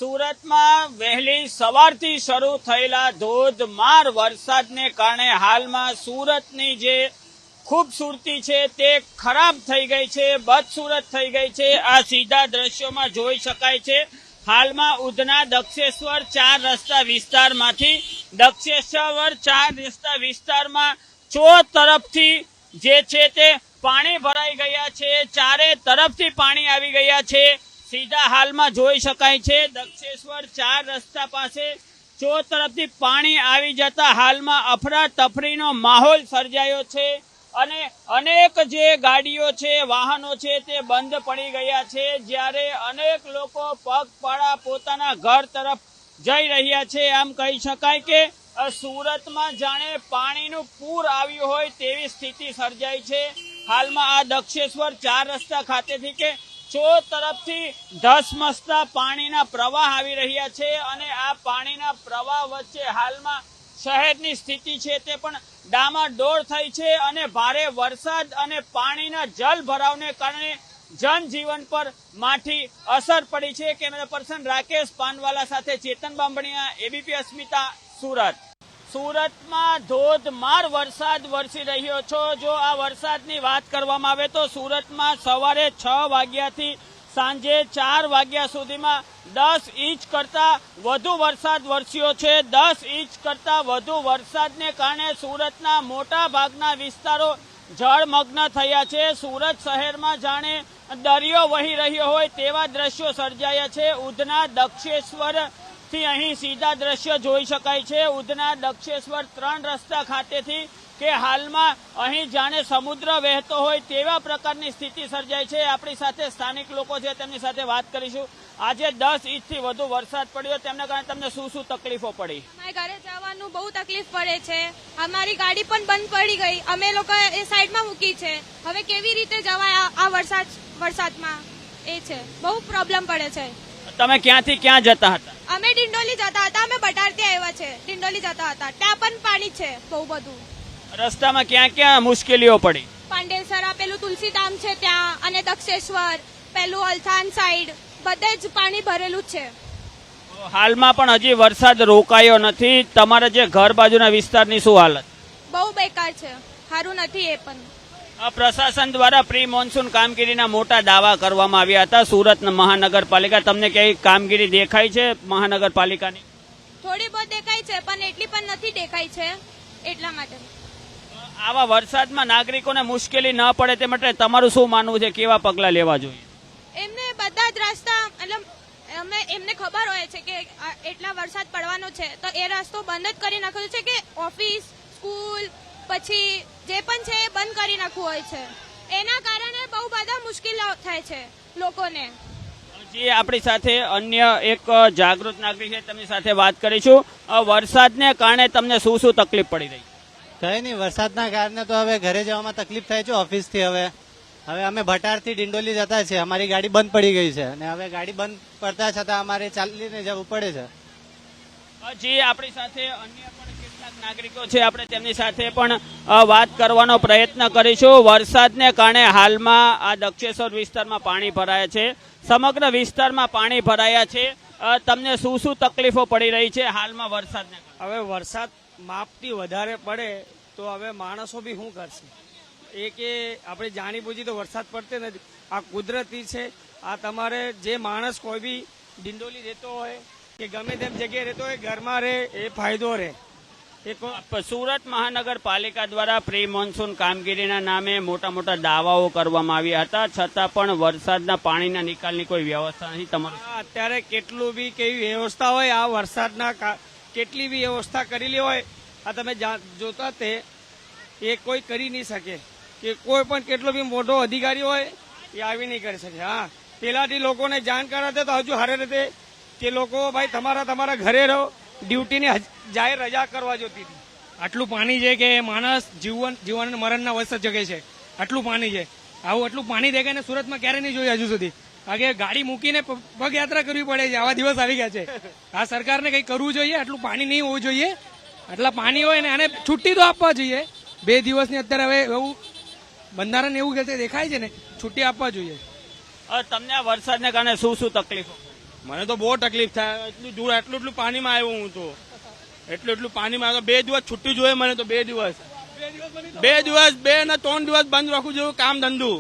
સુરતમાં વહેલી સવારથી શરૂ થયેલા ધોધમાર વરસાદને કારણે હાલમાં સુરતની જે ખૂબસૂરતી છે તે ખરાબ થઈ ગઈ છે, બદસુરત થઈ ગઈ છે. આ સીધા દ્રશ્યોમાં જોઈ શકાય છે. હાલમાં ઉધના દક્ષેશ્વર 4 રસ્તા વિસ્તારમાંથી દક્ષેશ્વર 4 રસ્તા વિસ્તારમાં ચો તરફથી જે છે તે પાણી ભરાઈ ગયા છે. ચારે તરફથી પાણી આવી ગયા છે. સીધા હાલમાં જોઈ શકાય છે દક્ષેશ્વર 4 રસ્તા પાસે ચો તરફથી પાણી આવી જતા હાલમાં અફરાતફરીનો માહોલ સર્જાયો છે અને અનેક જે ગાડીઓ છે, વાહનો છે તે બંધ પડી ગયા છે. જ્યારે અનેક લોકો પગપાળા પોતાના ઘર તરફ જઈ રહ્યા છે. આમ કહી શકાય કે સુરતમાં જાણે પાણીનું પૂર આવ્યું હોય તેવી સ્થિતિ સર્જાઈ છે. હાલમાં આ દક્ષેશ્વર 4 રસ્તા ખાતેથી કે ચો તરફથી ધસમસતા પાણીના પ્રવાહ આવી રહ્યા છે અને આ પાણીના પ્રવાહ વચ્ચે હાલમાં શહેરની સ્થિતિ છે તે પણ ડામાડોળ થઈ છે અને ભારે વરસાદ અને પાણીના જલ ભરાવને કારણે જનજીવન પર માઠી અસર પડી છે. કેમેરા પર્સન રાકેશ પાનવાલા સાથે ચેતન બાંભણિયા, એબીપી અસ્મિતા, સુરત. સુરતમાં ધોધમાર વરસાદ વરસી રહ્યો છો. જો આ વરસાદની વાત કરવામાં આવે તો સુરતમાં સવારે 6 વાગ્યાથી સાંજે 4 વાગ્યા સુધીમાં 10 ઇંચ કરતા વધુ વરસાદ વરસ્યો છે. 10 ઇંચ કરતા વધુ વરસાદને કારણે સુરતના મોટા ભાગના વિસ્તારો જળમગ્ન થયા છે. સુરત શહેરમાં જાણે દરિયો વહી રહ્યો હોય તેવા દ્રશ્યો સર્જાયા છે. ઉધના દક્ષેશ્વર થી અહીં સીધા દ્રશ્ય જોઈ શકાય છે. ઉધના દક્ષેશ્વર 3 રસ્તા ખાતેથી કે હાલમાં અહીં જાણે સમુદ્ર વહેતો હોય તેવા પ્રકારની સ્થિતિ સર્જાય છે. આપણી સાથે સ્થાનિક લોકો છે, તેમની સાથે વાત કરીશું. આજે 10 ઇંચથી વધુ વરસાદ પડ્યો, તેના કારણે તમને શું શું તકલીફો પડી? અમારે ઘરે જવાનું બહુ તકલીફ પડે છે. અમારી ગાડી પણ બંધ પડી ગઈ. અમે લોકો એ સાઈડમાં મૂકી છે. હવે કેવી રીતે જવાય આ વરસાદમાં? એ છે બહુ પ્રોબ્લેમ પડે છે. તમે ક્યાંથી ક્યાં જતા હતા? અમે ડિંડોલી જતા હતા. અમે બટારથી આવ્યા છે. ડિંડોલી જતા હતા. ત્યાં પણ પાણી છે બહુ બધું. રસ્તામાં ક્યાં ક્યાં મુશ્કેલીઓ પડી? પાંડેસરા, પેલું તુલસીધામ છે ત્યાં, અને દક્ષેશ્વર, પેલું અલથાણ સાઈડ, બધે જ પાણી ભરેલું છે. હાલમાં પણ હજી વરસાદ રોકાયો નથી. તમારા જે ઘર બાજુના વિસ્તારની શું હાલત? બહુ બેકાર છે, સારું નથી. એ પણ પ્રશાસન દ્વારા પ્રી મોન્સૂન કામગીરીના મોટા દાવા કરવામાં આવ્યા હતા. સુરત મહાનગરપાલિકા, તમને કઈ કામગીરી દેખાય છે મહાનગરપાલિકાની? થોડી બહુ દેખાય છે પણ એટલી પણ નથી દેખાય છે. એટલા માટે આવા વરસાદમાં નાગરિકોને મુશ્કેલી ન પડે તે માટે તમારું શું માનવું છે? કેવા પગલાં લેવા જોઈએ? એમને બધા જ રસ્તા, એટલે એમને ખબર હોય છે કે એટલા વરસાદ પડવાનો છે તો એ રસ્તો બંધ જ કરી નાખ્યો છે કે ઓફિસ, સ્કૂલ, પછી જે પણ છે એ બંધ કરી નાખવું હોય છે. એના કારણે બહુ બધા મુશ્કેલીઓ થાય છે લોકોને. જે આપણી સાથે અન્ય એક જાગૃત નાગરિક છે, તેમની સાથે વાત કરીશું. વરસાદને કારણે તમને શું શું તકલીફ પડી રહી? કઈ નહીં, વરસાદના કારણે તો હવે ઘરે જવામાં તકલીફ થાય છે ઓફિસથી. હવે અમે ભટારથી ડિંડોલી જતા છે. અમારી ગાડી બંધ પડી ગઈ છે અને હવે ગાડી બંધ પડતા છતાં અમારે ચાલીને જવું પડે છે. જે આપણી સાથે અન્ય પણ કેટલાક નાગરિકો છે, આપણે તેમની સાથે પણ વાત કરવાનો પ્રયત્ન કરીશું. વરસાદને કારણે હાલમાં આ દક્ષેશ્વર વિસ્તારમાં પાણી ભરાયા છે. સમગ્ર વિસ્તારમાં પાણી ભરાયા છે. તમને શું શું તકલીફો પડી રહી છે હાલમાં વરસાદને? હવે વરસાદ માપથી વધારે પડે તો હવે માણસો બી શું કરશે? એ કે આપણે જાણી બૂજી તો વરસાદ પડતે નથી. આ કુદરતી છે. આ તમારે જે માણસ કોઈ બી ડિંડોલી રહેતો હોય કે ગમે તેમ જગ્યાએ રહેતો હોય, ઘરમાં રહે એ ફાયદો રહે. સુરત મહાનગરપાલિકા દ્વારા પ્રી મોન્સૂન કામગીરીના નામે મોટા મોટા દાવાઓ કરવામાં આવ્યા હતા, છતાં પણ વરસાદના પાણીના નિકાલની કોઈ વ્યવસ્થા નથી. તમારું અત્યારે કેટલું બી કેવી વ્યવસ્થા હોય, આ વરસાદના કેટલી બી વ્યવસ્થા કરેલી હોય, આ તમે જોતા તે એ કોઈ કરી નહીં શકે. કે કોઈ પણ કેટલો બી મોટો અધિકારી હોય એ આવી નહીં કરી શકે. હા, પેલાથી લોકોને જાણ કરાતે તો હજુ હારે રીતે કે લોકો ભાઈ તમારા ઘરે રહો, ડ્યુટીની જાહેર રજા કરવા જોતી હતી. આટલું પાણી છે કે માણસ જીવન મરણના વચ્ચે જગે છે. આટલું પાણી છે. આટલું પાણી દેખાય ને સુરતમાં ક્યારે નહીં જોયું હજુ સુધી. કારણ કે ગાડી મૂકીને પગયાત્રા કરવી પડે છે. આવા દિવસ આવી ગયા છે. આ સરકારને કંઈ કરવું જોઈએ. આટલું પાણી નહીં હોવું જોઈએ. આટલા પાણી હોય ને આને છુટ્ટી તો આપવા જોઈએ. 2 દિવસની અત્યારે હવે એવું બંધારણ એવું દેખાય છે ને, છુટ્ટી આપવા જોઈએ. તમને આ વરસાદને કારણે શું શું તકલીફો? મને તો બહુ તકલીફ થાય, એટલું દૂર એટલું પાણીમાં આવ્યો હું તો, એટલું પાણીમાં આવ્યો. 2 દિવસ છુટ્ટી જોઈએ મને તો, 2 દિવસ 2 ને 3 દિવસ બંધ રાખવું જેવું કામ ધંધુ.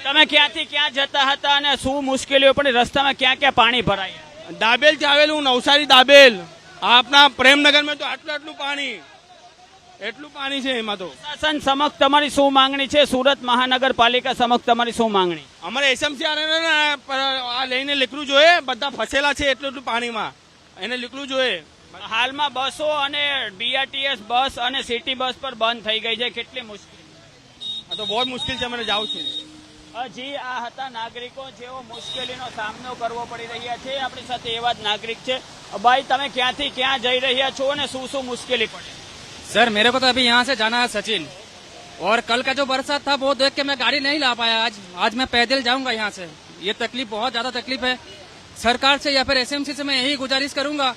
તમે ક્યાંથી ક્યાં જતા હતા અને શું મુશ્કેલીઓ પડી રસ્તામાં, ક્યાં ક્યાં પાણી ભરાય? દાબેલ થી આવેલું, નવસારી દાબેલ. આપના પ્રેમનગરમાં તો આટલું પાણી, એટલું પાણી છે એમાં તો. શાસન સમક્ષ તમારી શું માંગણી છે? સુરત મહાનગરપાલિકા સમક્ષ તમારી શું માંગણી? અમારે એસએમસી આ લઈને નીકળવું જોઈએ, બધા ફસેલા છે એટલું પાણીમાં, એને નીકળવું જોઈએ. હાલમાં બસો અને બીઆરટીએસ બસ અને સિટી બસ પર બંધ થઈ ગઈ છે, કેટલી મુશ્કેલ? આ તો બહુ જ મુશ્કેલ છે, મને જાઉં છું. હજી આ હતા નાગરિકો જેઓ મુશ્કેલીનો સામનો કરવો પડી રહ્યા છે. આપણી સાથે એવા જ નાગરિક છે. ભાઈ, તમે ક્યાંથી ક્યાં જઈ રહ્યા છો અને શું શું મુશ્કેલી પડે? सर मेरे को तो अभी यहाँ से जाना है सचिन, और कल का जो बरसात था वो देख के मैं गाड़ी नहीं ला पाया. आज मैं पैदल जाऊंगा यहाँ से. ये तकलीफ, बहुत ज्यादा तकलीफ है. सरकार से या फिर एसएमसी से मैं यही गुजारिश करूंगा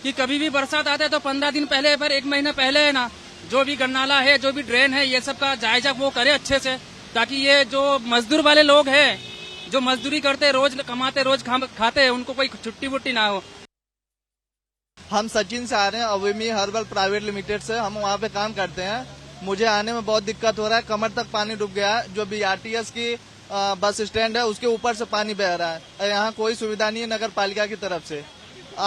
कि कभी भी बरसात आता है तो 15 दिन पहले या फिर 1 महीना पहले है ना, जो भी गन्नाला है, जो भी ड्रेन है, ये सब का जायजा वो करे अच्छे से, ताकि ये जो मजदूर वाले लोग हैं, जो मजदूरी करते, रोज कमाते, रोज खाते हैं, उनको कोई छुट्टी वुट्टी ना हो. हम सचिन से आ रहे हैं, अवेमी हर्बल प्राइवेट लिमिटेड से. हम वहाँ पे काम करते हैं. मुझे आने में बहुत दिक्कत हो रहा है, कमर तक पानी डूब गया है. जो बीआरटीएस की बस स्टैंड है उसके ऊपर से पानी बह रहा है. यहाँ कोई सुविधा नहीं है नगर पालिका की तरफ से.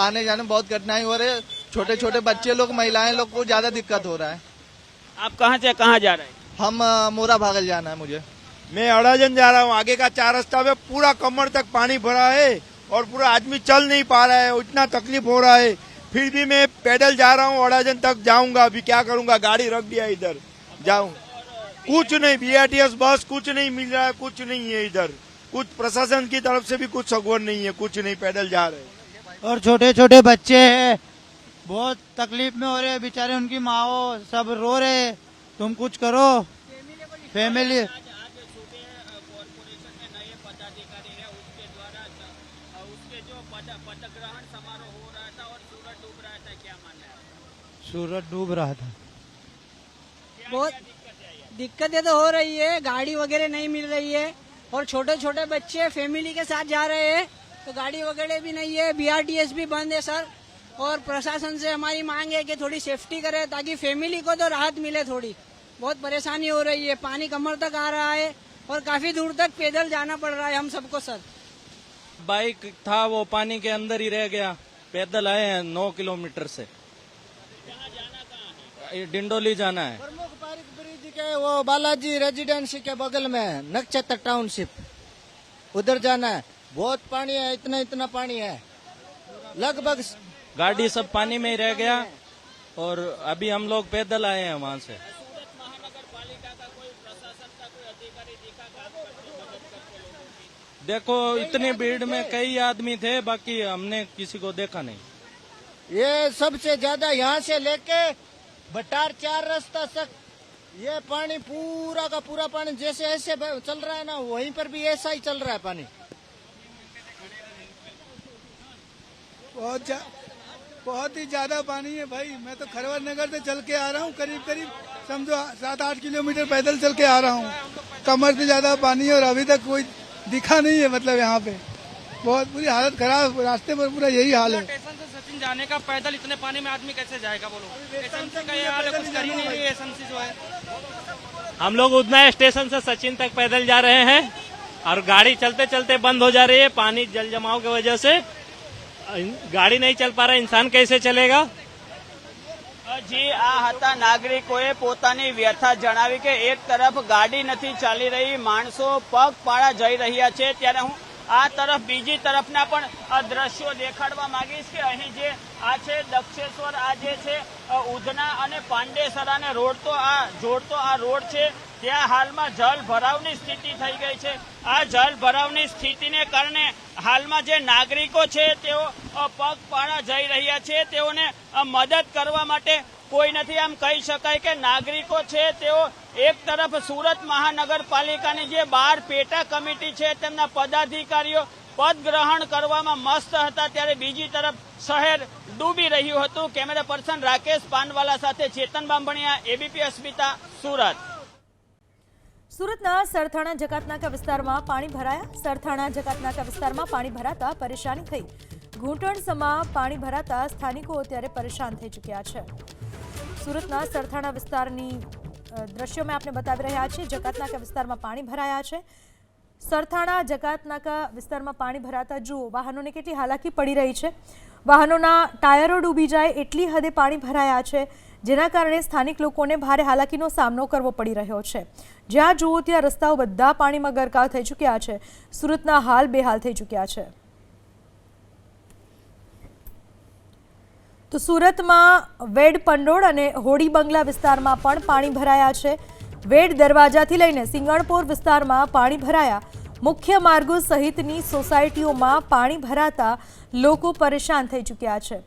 आने जाने में बहुत कठिनाई हो रही है. छोटे छोटे बच्चे लोग, महिलाएं लोग को ज्यादा दिक्कत हो रहा है. आप कहाँ से कहाँ जा रहे हैं? हम मोरा भागल जाना है मुझे. मैं अड़ाजन जा रहा हूँ. आगे का 4 रास्ता में पूरा कमर तक पानी भरा है और पूरा आदमी चल नहीं पा रहा है, इतना तकलीफ हो रहा है. फिर भी मैं पैदल जा रहा हूँ, अड़ाजन तक जाऊंगा. अभी क्या करूंगा, गाड़ी रख दिया इधर, जाऊं कुछ नहीं. बीआरटीएस बस कुछ नहीं मिल रहा है, कुछ नहीं है इधर. कुछ प्रशासन की तरफ से भी कुछ सगवड़ नहीं है, कुछ नहीं. पैदल जा रहे हैं. और छोटे छोटे बच्चे हैं, बहुत तकलीफ में हो रहे हैं बेचारे. उनकी माओ सब रो रहे हैं. तुम कुछ करो. फैमिली सूरत डूब रहा था. बहुत दिक्कतें तो हो रही है, गाड़ी वगैरह नहीं मिल रही है, और छोटे छोटे बच्चे फैमिली के साथ जा रहे हैं तो गाड़ी वगैरह भी नहीं है. बीआरटीएस भी बंद है सर, और प्रशासन से हमारी मांग है कि थोड़ी सेफ्टी करे ताकि फैमिली को तो राहत मिले. थोड़ी बहुत परेशानी हो रही है, पानी कमर तक आ रहा है और काफी दूर तक पैदल जाना पड़ रहा है हम सबको सर. बाइक था वो पानी के अंदर ही रह गया. पैदल आए हैं 9 किलोमीटर से. डिंडोली जाना है. प्रमुख पारिक ब्रिज के वो बालाजी रेजिडेंसी के बगल में नक्षत्र टाउनशिप, उधर जाना है. बहुत पानी है, इतना पानी है. लगभग गाड़ी सब पानी में ही रह गया, और अभी हम लोग पैदल आए हैं वहाँ से. देखो इतनी भीड़ में कई आदमी थे, बाकी हमने किसी को देखा नहीं. ये सबसे ज्यादा यहाँ से लेके भटार 4 रास्ता तक ये पानी पूरा का पूरा पानी जैसे ऐसे चल रहा है ना, वहीं पर भी ऐसा ही चल रहा है पानी. बहुत ही ज्यादा पानी है भाई. मैं तो खरवर नगर से चल के आ रहा हूँ, करीब समझो 7-8 किलोमीटर पैदल चल के आ रहा हूँ. कमर से ज्यादा पानी है और अभी तक कोई दिखा नहीं है. मतलब यहाँ पे बहुत बुरी हालत खराब, रास्ते पर पूरा यही हाल है. स्टेशन से सचिन जाने का पैदल इतने पानी में आदमी कैसे जाएगा बोलो. एसएमसी का ये हाल है, कुछ कर ही नहीं रही है एसएमसी जो है. हम लोग उधना स्टेशन से सचिन तक पैदल जा रहे हैं, और गाड़ी चलते चलते बंद हो जा रही है. पानी जल जमाव की वजह से गाड़ी नहीं चल पा रहा, इंसान कैसे चलेगा. જી, આ હતા નાગરિકોએ પોતાની વ્યથા જણાવી કે એક તરફ ગાડી નથી ચાલી રહી, માણસો પગપાળા જઈ રહ્યા છે, ત્યારે હું આ તરફ બીજી તરફના પણ દ્રશ્યો દેખાડવા માંગીશ કે અહીં જે આ છે દક્ષેશ્વર, આ જે છે ઉધના અને પાંડેસરાને જોડતો આ રોડ છે, ત્યાં હાલમાં જળ ભરાવની સ્થિતિ થઈ ગઈ છે. આ જળ ભરાવની સ્થિતિને કારણે હાલમાં જે નાગરિકો છે તેઓ પગપાળા જઈ રહ્યા છે, તેઓને મદદ કરવા માટે કોઈ નથી. આમ કહી શકાય કે નાગરિકો છે તેઓ એક તરફ સુરત મહાનગરપાલિકાની જે 12 પેટા કમિટી છે તેમના પદાધિકારીઓ પદ ગ્રહણ કરવામાં મસ્ત હતા, ત્યારે બીજી તરફ શહેર ડૂબી રહ્યું હતું. કેમેરા પર્સન રાકેશ પાનવાલા સાથે ચેતન બાંભણિયા, એબીપી અસ્મિતા, સુરત. સુરતના સરથાણા જકાતનાકા વિસ્તારમાં પાણી ભરાયા. સરથાણા જકાતનાકા વિસ્તારમાં પાણી ભરાતા પરેશાની થઈ. ઘૂંટણસમાં પાણી ભરાતા સ્થાનિકો અત્યારે પરેશાન થઈ ચૂક્યા છે. સુરતના સરથાણા વિસ્તારની દ્રશ્યો મેં આપને બતાવી રહ્યા છીએ. જકાતનાકા વિસ્તારમાં પાણી ભરાયા છે. સરથાણા જકાતનાકા વિસ્તારમાં પાણી ભરાતા જુઓ વાહનોને કેટલી હાલાકી પડી રહી છે. વાહનોના ટાયરો ડૂબી જાય એટલી હદે પાણી ભરાયા છે, જેના કારણે સ્થાનિક લોકોને ભારે હાલાકીનો સામનો કરવો પડી રહ્યો છે. જ્યાં જુઓ ત્યાં રસ્તાઓ બધા પાણીમાં ગરકાવ થઈ ચૂક્યા છે. સુરતના હાલ બેહાલ થઈ ચૂક્યા છે. તો સુરતમાં વેડ પંડોળ અને હોડી બંગલા વિસ્તારમાં પણ પાણી ભરાયા છે. વેડ દરવાજાથી લઈને સિંગણપોર વિસ્તારમાં પાણી ભરાયા. મુખ્ય માર્ગો સહિતની સોસાયટીઓમાં પાણી ભરાતા લોકો પરેશાન થઈ ચૂક્યા છે.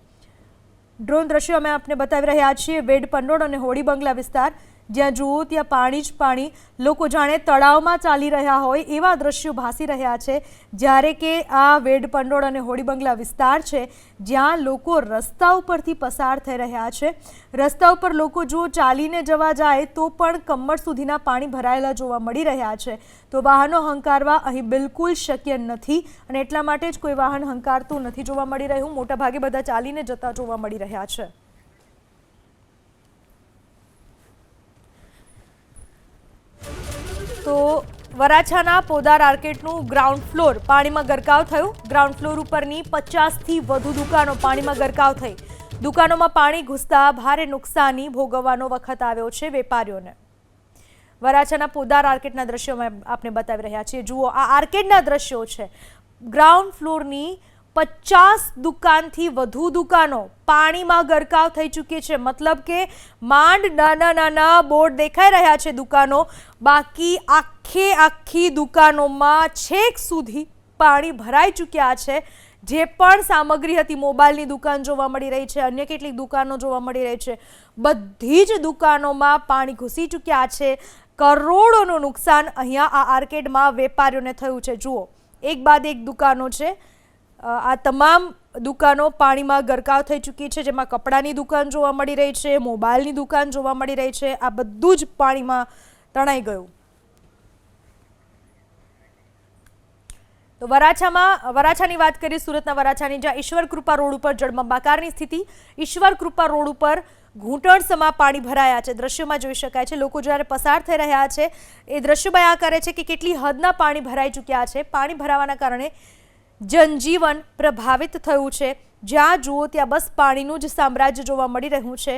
ડ્રોન દ્રશ્યો અમે આપને બતાવી રહ્યા છીએ. વેડ પંડોળ અને હોડી બંગલા વિસ્તાર, જ્યાં જુઓ ત્યાં પાણી જ પાણી. લોકો જાણે તળાવમાં ચાલી રહ્યા હોય એવા દ્રશ્યો ભાસી રહ્યા છે. જ્યારે કે આ વેડ પંડોળ અને હોડી બંગલા વિસ્તાર છે, જ્યાં લોકો રસ્તા ઉપરથી પસાર થઈ રહ્યા છે. રસ્તા ઉપર લોકો જો ચાલીને જવા જાય તો પણ કમર સુધીના પાણી ભરાયેલા જોવા મળી રહ્યા છે. તો વાહનો હંકારવા અહીં બિલકુલ શક્ય નથી, અને એટલા માટે જ કોઈ વાહન હંકારતું નથી જોવા મળી રહ્યું. મોટાભાગે બધા ચાલીને જતા જોવા મળી રહ્યા છે. તો વરાછાના પોદાર આર્કેડનું ગ્રાઉન્ડ ફ્લોર પાણીમાં ગરકાવ થયું. ગ્રાઉન્ડ ફ્લોર ઉપરની 50થી વધુ દુકાનો પાણીમાં ગરકાવ થઈ. દુકાનોમાં પાણી ઘૂસતા ભારે નુકસાની ભોગવવાનો વખત આવ્યો છે વેપારીઓને. વરાછાના પોદાર આર્કેડના દ્રશ્યો આપને બતાવી રહ્યા છીએ. જુઓ આ આર્કેડના દ્રશ્યો છે. ગ્રાઉન્ડ ફ્લોરની 50 દુકાનથી વધુ દુકાનો પાણીમાં ગરકાવ થઈ ચૂકી છે. મતલબ કે માંડ નાના નાના બોર્ડ દેખાઈ રહ્યા છે દુકાનો, બાકી આખી દુકાનોમાં છેક સુધી પાણી ભરાઈ ચૂક્યા છે. જે પણ સામગ્રી હતી, મોબાઈલની દુકાન જોવા મળી રહી છે, અન્ય કેટલીક દુકાનો જોવા મળી રહી છે, બધી જ દુકાનોમાં પાણી ઘૂસી ચૂક્યા છે. કરોડોનું નુકસાન અહીંયા આ આર્કેડમાં વેપારીઓને થયું છે. જુઓ એક બાદ એક દુકાનો છે. આ તમામ દુકાનો પાણીમાં ગરકાવ થઈ ચૂકી છે, જેમાં કપડાની દુકાન જોવા મળી રહી છે, મોબાઈલની દુકાન જોવા મળી રહી છે. આ બધું જ પાણીમાં તણાઈ ગયું. તો વરાછાની વાત કરીએ, સુરતના વરાછાની, જ્યાં ઈશ્વર કૃપા રોડ ઉપર જળબંબાકારની સ્થિતિ. ઈશ્વર કૃપા રોડ ઉપર ઘૂંટણસમાં પાણી ભરાયા છે. દ્રશ્યોમાં જોઈ શકાય છે. લોકો જ્યારે પસાર થઈ રહ્યા છે એ દ્રશ્યો બયાન કરે છે કે કેટલી હદના પાણી ભરાઈ ચૂક્યા છે. પાણી ભરાવાના કારણે જનજીવન પ્રભાવિત થયું છે. જ્યાં જુઓ ત્યાં બસ પાણીનું જ સામ્રાજ્ય જોવા મળી રહ્યું છે.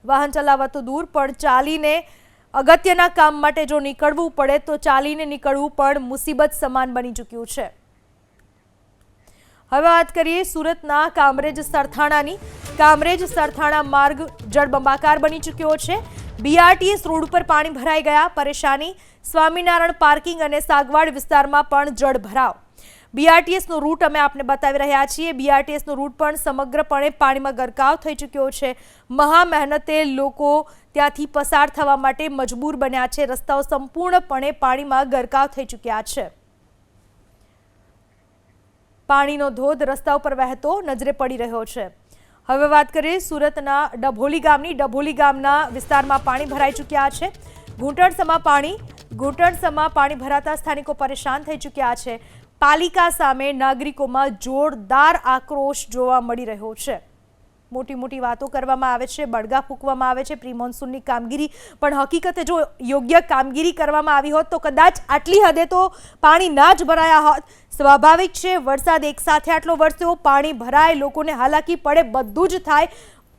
વાહન ચલાવવા તો દૂર, પણ ચાલીને અગત્યના કામ માટે જો નીકળવું પડે તો ચાલીને નીકળવું પણ મુસીબત સમાન બની ચૂક્યું છે. હવે વાત કરીએ સુરતના કામરેજ સરથાણાની. કામરેજ સરથાણા માર્ગ જળબંબાકાર બની ચૂક્યો છે. BRTS રોડ ઉપર પાણી ભરાઈ ગયા. પરેશાની. સ્વામિનારાયણ પાર્કિંગ અને સાગવાડ વિસ્તારમાં પણ જળ ભરાવ. BRTS નો રૂટ અમે આપને બતાવી રહ્યા છીએ. BRTS નો રૂટ પણ સમગ્રપણે પાણીમાં ગરકાવ થઈ ચૂક્યો છે. મહા મહેનતે લોકો ત્યાંથી પસાર થવા માટે મજબૂર બન્યા છે. રસ્તાઓ સંપૂર્ણપણે પાણીમાં ગરકાવ થઈ ચૂક્યા છે. પાણીનો ધોધ રસ્તા ઉપર વહેતો નજરે પડી રહ્યો છે. હવે વાત કરીએ સુરતના ડભોલી ગામની. ડભોલી ગામના વિસ્તારમાં પાણી ભરાઈ ચૂક્યા છે. ઘૂંટણસમાં પાણી ભરાતા સ્થાનિકો પરેશાન થઈ ચૂક્યા છે. પાલિકા સામે નાગરિકોમાં જોરદાર આક્રોશ જોવા મળી રહ્યો છે. મોટી વાતો કરવામાં આવે છે, બળગા ફૂંકવામાં આવે છે પ્રી મોન્સૂનની કામગીરી, પણ હકીકતે જો યોગ્ય કામગીરી કરવામાં આવી હોત તો કદાચ આટલી હદે તો પાણી ના જ ભરાયા હોત. સ્વાભાવિક છે, વરસાદ એકસાથે આટલો વરસ્યો, પાણી ભરાય, લોકોને હાલાકી પડે, બધું જ થાય,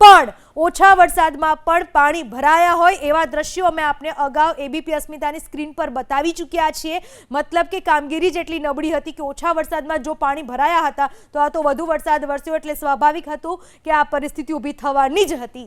પણ ઓછા વરસાદમાં પણ પાણી ભરાયા હોય એવા દ્રશ્યો અમે આપને અગાઉ ABP અસ્મિતાની સ્ક્રીન પર બતાવી ચૂક્યા છીએ. મતલબ કે કામગીરી જેટલી નબળી હતી કે ઓછા વરસાદમાં જો પાણી ભરાયા હતા તો આ તો વધુ વરસાદ વરસ્યો એટલે સ્વાભાવિક હતું કે આ પરિસ્થિતિ ઊભી થવાની જ હતી.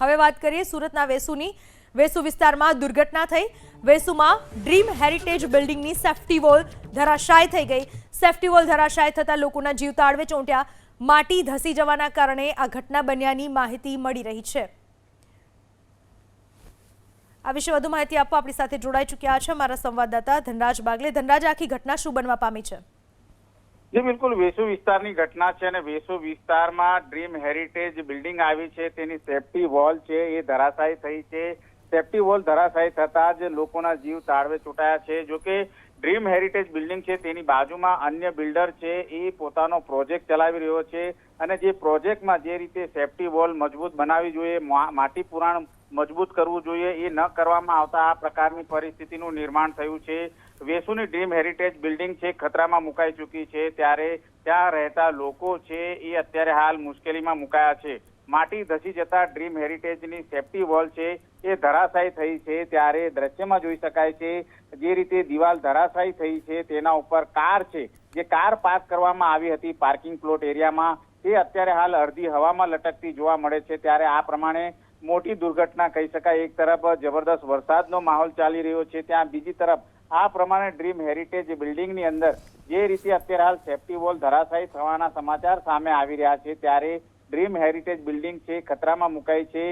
હવે વાત કરીએ સુરતના વેસુની. વેસુ વિસ્તારમાં દુર્ઘટના થઈ. વેસુમાં ડ્રીમ હેરિટેજ બિલ્ડિંગની સેફ્ટી વોલ ધરાશાય થઈ ગઈ. સેફ્ટી વોલ ધરાશાય થતા લોકોના જીવ તાળવે ચોંટ્યા. માટી ધસી જવાના કારણે આ ઘટના બન્યાની માહિતી મળી રહી છે. આ વિશે વધુ માહિતી આપવા આપણી સાથે જોડાઈ ચૂક્યા છે અમારા સંવાદદાતા ધનરાજ બાગલે. ધનરાજ, આખી ઘટના શું બનવા પામી છે? જી બિલકુલ, વેસુ વિસ્તારની ઘટના છે અને વેસુ વિસ્તારમાં ડ્રીમ હેરિટેજ બિલ્ડિંગ આવી છે, તેની સેફ્ટી વોલ છે એ ધરાશાયી થઈ છે. સેફ્ટી વોલ ધરાશાયી થતા જ લોકોના જીવ તાળવે ચોંટાયા છે. જોકે ડ્રીમ હેરિટેજ બિલ્ડિંગ છે તેની બાજુમાં અન્ય બિલ્ડર છે એ પોતાનો પ્રોજેક્ટ ચલાવી રહ્યો છે અને જે પ્રોજેક્ટમાં જે રીતે સેફટી વોલ મજબૂત બનાવવી જોઈએ, માટી પુરાણ મજબૂત કરવું જોઈએ, એ ન કરવામાં આવતા આ પ્રકારની પરિસ્થિતિનું નિર્માણ થયું છે. વેસુની ડ્રીમ હેરિટેજ બિલ્ડિંગ છે ખતરામાં મુકાઈ ચૂકી છે, ત્યારે ત્યાં રહેતા લોકો છે એ અત્યારે હાલ મુશ્કેલીમાં મુકાયા છે. માટી ધસી જતા ડ્રીમ હેરિટેજની સેફટી વોલ છે એ ધરાશાયી થઈ છે. ત્યારે દ્રશ્યમાં જોઈ શકાય છે જે રીતે દિવાલ ધરાશાયી થઈ છે તેના ઉપર કાર છે, જે કાર પાર્ક કરવામાં આવી હતી પાર્કિંગ પ્લોટ એરિયામાં, તે અત્યારે હાલ અડધી હવામાં લટકતી જોવા મળે છે. ત્યારે આ પ્રમાણે મોટી દુર્ઘટના કહી શકાય. એક તરફ જબરદસ્ત વરસાદનો માહોલ ચાલી રહ્યો છે, ત્યાં બીજી તરફ આ પ્રમાણે ડ્રીમ હેરિટેજ બિલ્ડિંગની અંદર જે રીતે અત્યારે હાલ સેફટી વોલ ધરાશાયી થવાના સમાચાર સામે આવી રહ્યા છે, ત્યારે ડ્રીમ હેરિટેજ બિલ્ડિંગ છે ખતરામાં મુકાઈ છે.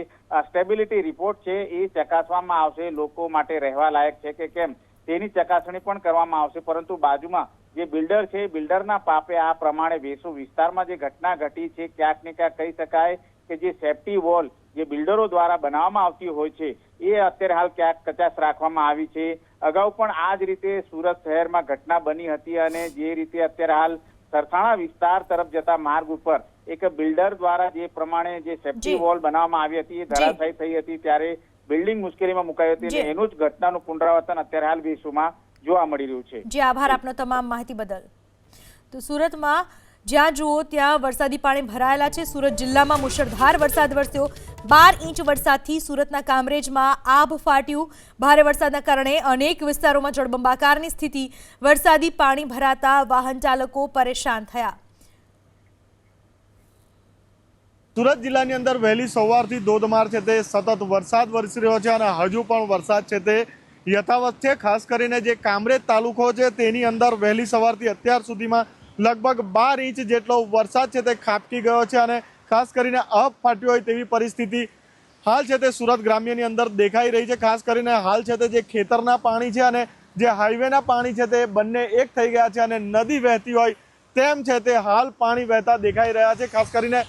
સ્ટેબિલિટી રિપોર્ટ છે એ ચકાસવામાં આવશે, લોકો માટે રહેવા લાયક છે કે કેમ તેની ચકાસણી પણ કરવામાં આવશે. પરંતુ બાજુમાં જે બિલ્ડર છે, બિલ્ડરના પાપે આ પ્રમાણે વેસુ વિસ્તારમાં જે ઘટના ઘટી છે, ક્યાંક ને ક્યાંક કહી શકાય કે જે સેફટી વોલ જે બિલ્ડરો દ્વારા બનાવવામાં આવતી હોય છે એ અત્યારે હાલ ક્યાંક કચાશ રાખવામાં આવી છે. અગાઉ પણ આ જ રીતે સુરત શહેરમાં ઘટના બની હતી અને જે રીતે અત્યારે હાલ સરથાણા વિસ્તાર તરફ જતા માર્ગ ઉપર એક બિલ્ડર દ્વારા જે પ્રમાણે જે સેફટી વોલ બનાવવામાં આવી હતી એ ધરાશાયી થઈ હતી, ત્યારે બિલ્ડિંગ મુશ્કેલીમાં મુકાઈ હતી અને એનું જ ઘટનાનું પુનરાવર્તન અત્યારે હાલ વેસુમાં જોવા મળી રહ્યું છે. જી આભાર આપનો તમામ માહિતી બદલ. તો સુરતમાં જ્યાં જુઓ ત્યાં વરસાદી પાણી ભરાયેલા છે. સુરત જિલ્લામાં મુશળધાર વરસાદ વરસ્યો. 12 ઇંચ વરસાદથી સુરતના કામરેજમાં આભ ફાટ્યું. ભારે વરસાદના કારણે અનેક વિસ્તારોમાં જળબંબાકારની સ્થિતિ. વરસાદી પાણી ભરાતા વાહન ચાલકો પરેશાન થયા. સુરત જિલ્લાની અંદર વહેલી સવારથી ધોધમાર છે તે સતત વરસાદ વરસી રહ્યો છે અને હજુ પણ વરસાદ છે તે યથાવત છે. ખાસ કરીને જે કામરેજ તાલુકો છે તેની અંદર વહેલી સવારથી અત્યાર સુધીમાં લગભગ 12 ઇંચ જેટલો વરસાદ છે તે ખાબકી ગયો છે અને ખાસ કરીને આભ ફાટ્યો હોય તેવી પરિસ્થિતિ હાલ છે તે સુરત ગ્રામ્યની અંદર દેખાઈ રહી છે. ખાસ કરીને હાલ છે તે જે ખેતરના પાણી છે અને જે હાઈવેના પાણી છે તે બંને એક થઈ ગયા છે અને નદી વહેતી હોય તેમ છે તે હાલ પાણી વહેતા દેખાઈ રહ્યા છે. ખાસ કરીને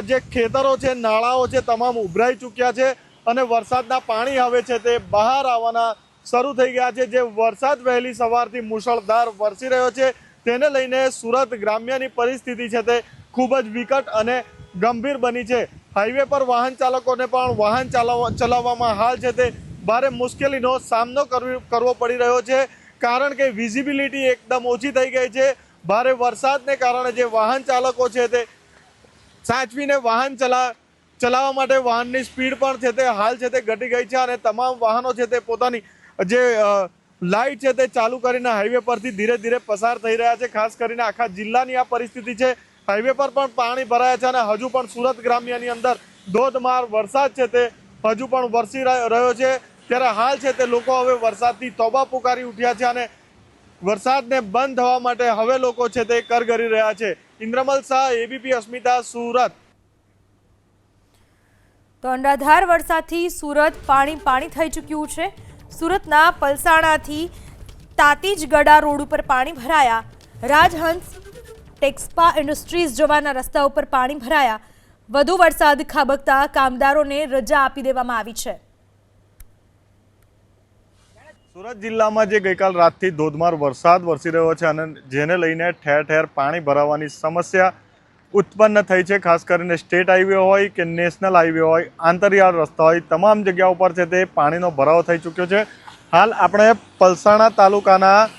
જે ખેતરો છે, નાળાઓ છે, તમામ ઉભરાઈ ચૂક્યા છે અને વરસાદના પાણી હવે છે તે બહાર આવવાના શરૂ થઈ ગયા છે. જે વરસાદ વહેલી સવારથી મુશળધાર વરસી રહ્યો છે તેને લઈને સુરત ગ્રામ્યની પરિસ્થિતિ છે તે ખૂબ જ વિકટ અને ગંભીર બની છે. હાઈવે પર વાહન ચાલકોને પણ વાહન ચલાવવામાં હાલ છે તે ભારે મુશ્કેલીનો સામનો કરવો પડી રહ્યો છે, કારણ કે વિઝિબિલિટી એકદમ ઓછી થઈ ગઈ છે. ભારે વરસાદને કારણે જે વાહન ચાલકો છે તે સાચવીને વાહન ચલાવવા માટે વાહનની સ્પીડ પણ છે તે હાલ છે તે ઘટી ગઈ છે અને તમામ વાહનો છે તે પોતાની જે લાઇટ છે તે ચાલુ કરીને હાઈવે પરથી ધીરે ધીરે પસાર થઈ રહ્યા છે. ખાસ કરીને આખા જિલ્લાની આ પરિસ્થિતિ છે. હાઈવે પર પણ પાણી ભરાયા છે અને હજુ પણ સુરત ગ્રામ્યની અંદર ધોધમાર વરસાદ છે તે હજુ પણ વરસી રહ્યો છે. ત્યારે હાલ છે તે લોકો હવે વરસાદથી તોબા પુકારી ઉઠ્યા છે અને વરસાદને બંધ થવા માટે હવે લોકો છે તે કરગરી રહ્યા છે. ઇન્દ્રમલ શાહ, એબીપી અસ્મિતા, સુરત. તો અનરાધાર વરસાદથી સુરત પાણી થઈ ચૂક્યું છે. સુરતના પલસાણાથી તાતીજગડા રોડ ઉપર પાણી ભરાયા. રાજહંસ ટેક્સપા ઇન્ડસ્ટ્રીઝ જવાના રસ્તા ઉપર પાણી ભરાયા. વધુ વરસાદ ખાબકતા કામદારોને રજા આપી દેવામાં આવી છે. સુરત જિલ્લામાં જે ગઈકાલ રાતથી ધોધમાર વરસાદ વરસી રહ્યો છે અને જેને લઈને ઠેર ઠેર પાણી ભરાવાની સમસ્યા ઉત્પન્ન થઈ છે. ખાસ કરીને સ્ટેટ હાઈવે હોય કે નેશનલ હાઈવે હોય, આંતરિયાળ રસ્તા હોય, તમામ જગ્યા ઉપર છે તે પાણીનો ભરાવો થઈ ચૂક્યો છે. હાલ આપણે પલસાણા તાલુકાના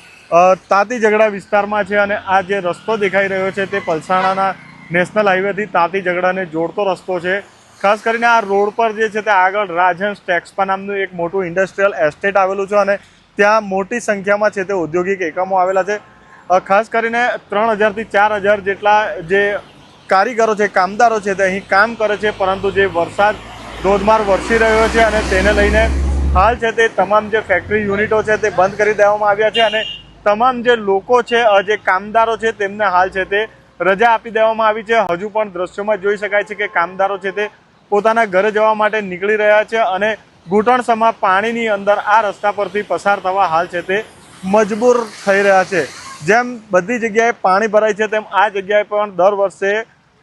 તાતીજગડા વિસ્તારમાં છે અને આ જે રસ્તો દેખાઈ રહ્યો છે તે પલસાણાના નેશનલ હાઈવેથી તાતીજગડાને જોડતો રસ્તો છે. ખાસ કરીને આ રોડ પર જે છે તે આગળ રાજહંસ ટેક્સપા નામનું એક મોટું ઇન્ડસ્ટ્રીયલ એસ્ટેટ આવેલું છે અને ત્યાં મોટી સંખ્યામાં છે તે ઔદ્યોગિક એકમો આવેલા છે. ખાસ કરીને 3000 થી 4000 જેટલા જે કારીગરો છે, કામદારો છે તે અહીં કામ કરે છે, પરંતુ જે વરસાદ ધોધમાર વરસી રહ્યો છે અને તેને લઈને હાલ છે તે તમામ જે ફેક્ટરી યુનિટો છે તે બંધ કરી દેવામાં આવ્યા છે અને તમામ જે લોકો છે, જે કામદારો છે તેમને હાલ છે તે રજા આપી દેવામાં આવી છે. હજુ પણ દ્રશ્યોમાં જોઈ શકાય છે કે કામદારો છે તે પોતાના ઘરે જવા માટે નીકળી રહ્યા છે અને ઘૂંટણસમા પાણીની અંદર આ રસ્તા પરથી પસાર થવા હાલ છે તે મજબૂર થઈ રહ્યા છે. જેમ બધી જગ્યાએ પાણી ભરાય છે તેમ આ જગ્યાએ પણ દર વર્ષે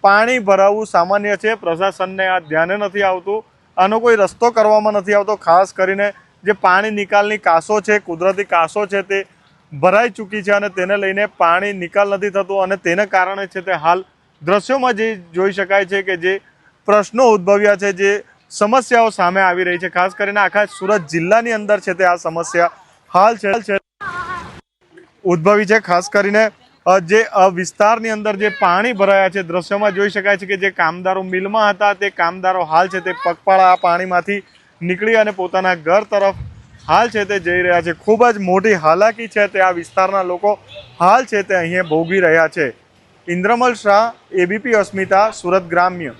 પાણી ભરાવું સામાન્ય છે. પ્રશાસનને આ ધ્યાને નથી આવતું, આનો કોઈ રસ્તો કરવામાં નથી આવતો. ખાસ કરીને જે પાણી નિકાલની કાસો છે, કુદરતી કાસો છે તે ભરાઈ ચૂકી છે અને તેને લઈને પાણી નિકાલ નથી થતું અને તેને કારણે છે તે હાલ દ્રશ્યોમાં જે જોઈ શકાય છે કે જે પ્રશ્નો ઉદ્ભવ્યા છે, જે સમસ્યાઓ સામે આવી રહી છે, ખાસ કરીને આખા સુરત જિલ્લાની અંદર છે તે આ સમસ્યા હાલ છે ઉદ્ભવી છે। ખાસ કરીને જે વિસ્તારની અંદર જે પાણી ભરાયા છે, દ્રશ્યોમાં જોઈ શકાય છે કે જે કામદારો મિલમાં હતા તે કામદારો હાલ છે તે પગપાળા આ પાણીમાંથી નીકળી અને પોતાના ઘર તરફ હાલ છે તે જઈ રહ્યા છે। ખૂબ જ મોટી હાલાકી છે તે આ વિસ્તારના લોકો હાલ છે તે અહીંયા ભોગવી રહ્યા છે। ઇન્દ્રમલ શાહ, એબીપી અસ્મિતા, સુરત ગ્રામ્ય।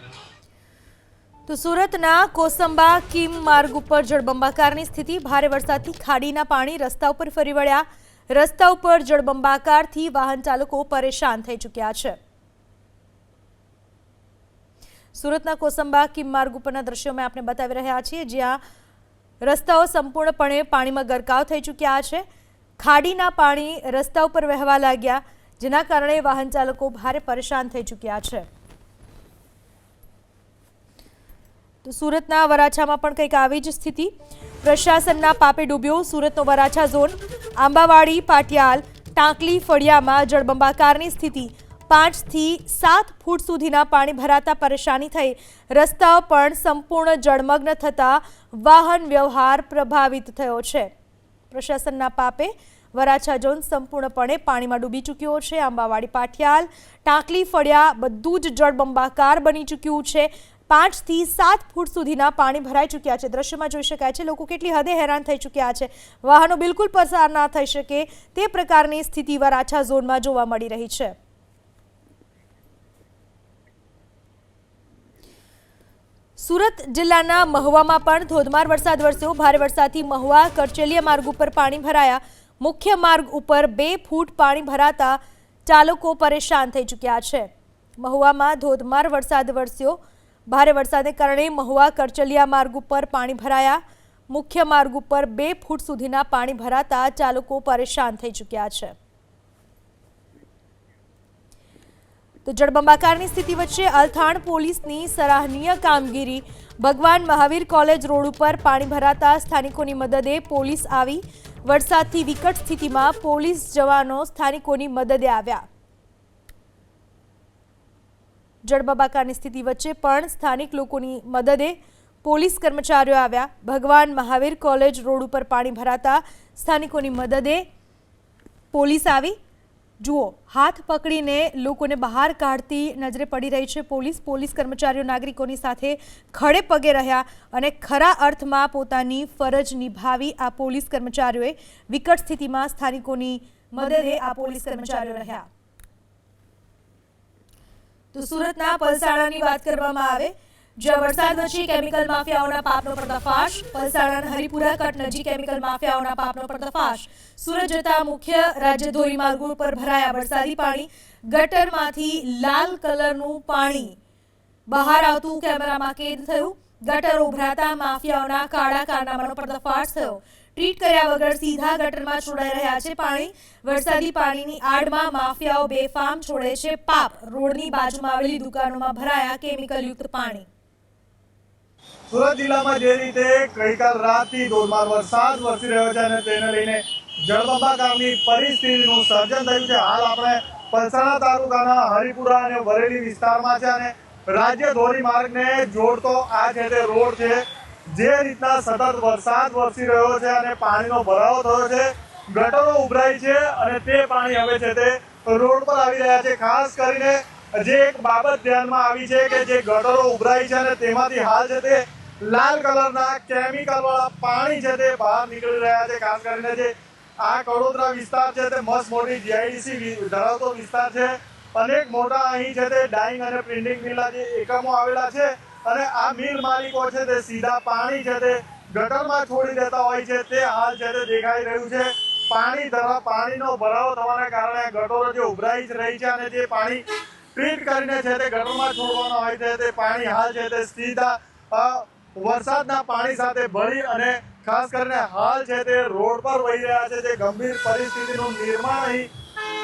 તો સુરતના કોસંબા કિમ માર્ગ ઉપર જળબંબાકારની સ્થિતિ। ભારે વરસાદથી ખાડીના પાણી રસ્તા ઉપર ફરી વળ્યા। રસ્તા ઉપર જળબંબાકારથી વાહન ચાલકો પરેશાન થઈ ચૂક્યા છે। સુરતના કોસંબા કિમ માર્ગ ઉપરના દ્રશ્યો મેં આપને બતાવી રહ્યા છીએ, જ્યાં રસ્તાઓ સંપૂર્ણપણે પાણીમાં ગરકાવ થઈ ચૂક્યા છે। ખાડીના પાણી રસ્તા ઉપર વહેવા લાગ્યા, જેના કારણે વાહન ચાલકો ભારે પરેશાન થઈ ચૂક્યા છે। તો સુરતના વરાછામાં પણ કંઈક આવી જ સ્થિતિ। પ્રશાસનના પાપે ડૂબ્યો સુરતનો વરાછા ઝોન। આંબાવાડી, પાટિયાલ, ટાંકલી ફળિયામાં જળબંબાકારની સ્થિતિ। 5 થી 7 ફૂટ સુધીના પાણી ભરાતા પરેશાની થઈ। રસ્તાઓ પણ સંપૂર્ણ જળમગ્ન થતા વાહન વ્યવહાર પ્રભાવિત થયો છે। પ્રશાસનના પાપે વરાછા ઝોન સંપૂર્ણપણે પાણીમાં ડૂબી ચૂક્યો છે। આંબાવાડી, પાટિયાલ, ટાંકલી ફળિયા બધું જ જળબંબાકાર બની ચૂક્યું છે। 5 થી 7 ફૂટ સુધીના પાણી ભરાઈ ચૂક્યા છે। દ્રશ્યમાં જોઈ શકાય છે લોકો કેટલી હદે હેરાન થઈ ચૂક્યા છે। વાહનો બિલકુલ પસાર ના થઈ શકે તે પ્રકારની સ્થિતિ વરાછા ઝોનમાં જોવા મળી રહી છે। સુરત જિલ્લાના મહુવામાં પણ ધોધમાર વરસાદ વરસ્યો। ભારે વરસાદથી મહુવા કરચેલિયા માર્ગ ઉપર પાણી ભરાયા। મુખ્ય માર્ગ ઉપર 2 ફૂટ પાણી ભરાતા ચાલકો પરેશાન થઈ ચૂક્યા છે। મહુવામાં ધોધમાર વરસાદ વરસ્યો। ભારે વરસાદને કારણે મહુવા કરચલિયા માર્ગ ઉપર પાણી ભરાયા। મુખ્ય માર્ગ ઉપર 2 ફૂટ સુધીના પાણી ભરાતા ચાલકો પરેશાન થઈ ચૂક્યા છે। તો જળબંબાકારની સ્થિતિ વચ્ચે અલથાણ પોલીસની સરાહનીય કામગીરી। ભગવાન મહાવીર કોલેજ રોડ ઉપર પાણી ભરાતા સ્થાનિકોની મદદે પોલીસ આવી। વરસાદથી વિકટ સ્થિતિમાં પોલીસ જવાનો સ્થાનિકોની મદદે આવ્યા। જળબંબાકારની સ્થિતિ વચ્ચે પણ સ્થાનિક લોકોની મદદે પોલીસ કર્મચારીઓ આવ્યા। ભગવાન મહાવીર કોલેજ રોડ ઉપર પાણી ભરાતા સ્થાનિકોની મદદે પોલીસ આવી। જુઓ, હાથ પકડીને લોકોને બહાર કાઢતી નજરે પડી રહી છે પોલીસ। પોલીસ કર્મચારીઓ નાગરિકોની સાથે ખડે પગે રહ્યા અને ખરા અર્થમાં પોતાની ફરજ નિભાવી આ પોલીસ કર્મચારીઓએ। વિકટ સ્થિતિમાં સ્થાનિકોની મદદે આ પોલીસ કર્મચારીઓ રહ્યા। તો સુરતના પલસાણાની વાત કરવામાં આવે, જ્યાં વરસાદ વચ્ચે કેમિકલ માફિયાઓના પાપનો પર્દાફાશ। પલસાણાના હરિપુરા કટ નજીક કેમિકલ માફિયાઓના પાપનો પર્દાફાશ। સુરત જતા મુખ્ય રાજ્ય ધોરીમાર્ગ ઉપર ભરાયા વરસાદી પાણી। ગટરમાંથી લાલ કલરનું પાણી બહાર આવતું કેમેરામાં કેદ થયું। ગટર ઉભરાતા માફિયાઓના કાળા કારનામાનો પર્દાફાશ થયો। ટ્રીટ કર્યા વગર સીધા ગટરમાં છોડાઈ રહ્યા છે પાણી। વરસાદી પાણીની આડમાં માફિયાઓ બેફામ છોડે છે પાપ। રોડની બાજુમાં આવેલી દુકાનોમાં ભરાયા કેમિકલયુક્ત પાણી। સુરત જિલ્લામાં જે રીતે ગઈકાલ રાતથી ધોધમાર વરસાદ વરસી રહ્યો છે અને તેને લઈને જળબંબાકારની પરિસ્થિતિનું સર્જન થયું છે। હાલ આપણે પલસાણા તાલુકાના હરિપુરા અને વરેલી વિસ્તારમાં છે અને રાજ્ય ધોરીમાર્ગને જોડતો આ છે તે રોડ છે। જે રીતના સતત વરસાદ વરસી રહ્યો છે અને પાણીનો ભરાવો થયો છે, ગટરો ઉભરાઈ છે અને તે પાણી હવે છે તે રોડ પર આવી રહ્યા છે। ખાસ કરીને જે એક બાબત ધ્યાનમાં આવી છે કે જે ગટરો ઉભરાઈ છે અને તેમાંથી હાલ છે તે લાલ કલરના કેમિકલ વાળા પાણી છે તે બહાર નીકળી રહ્યા છે। ખાસ કરીને જે આ કડોદરા વિસ્તાર છે તે મસ્ત મોટી જીઆઈડીસી ધરાવતો વિસ્તાર છે। અનેક મોટા અહીં છે તે ડાઇંગ અને પ્રિન્ટિંગ મિલના જે એકમો આવેલા છે અને આ મિલ માલિકો છે તે સીધા પાણી છે તે ગટરમાં છોડી દેતા હોય છે। તે હાલ છે તે દેખાઈ રહ્યું છે। પાણીનો ભરાવો થવાના કારણે ગટરો જે ઉભરાઈ રહી છે અને જે પાણી ટ્રીટ કરીને છે તે ગટરમાં છોડવાના હોય છે તે પાણી હાલ છે તે સીધા વરસાદના પાણી સાથે ભળી અને ખાસ કરીને હાલ છે તે રોડ પર વહી રહ્યા છે। જે ગંભીર પરિસ્થિતિનું નિર્માણ અહીં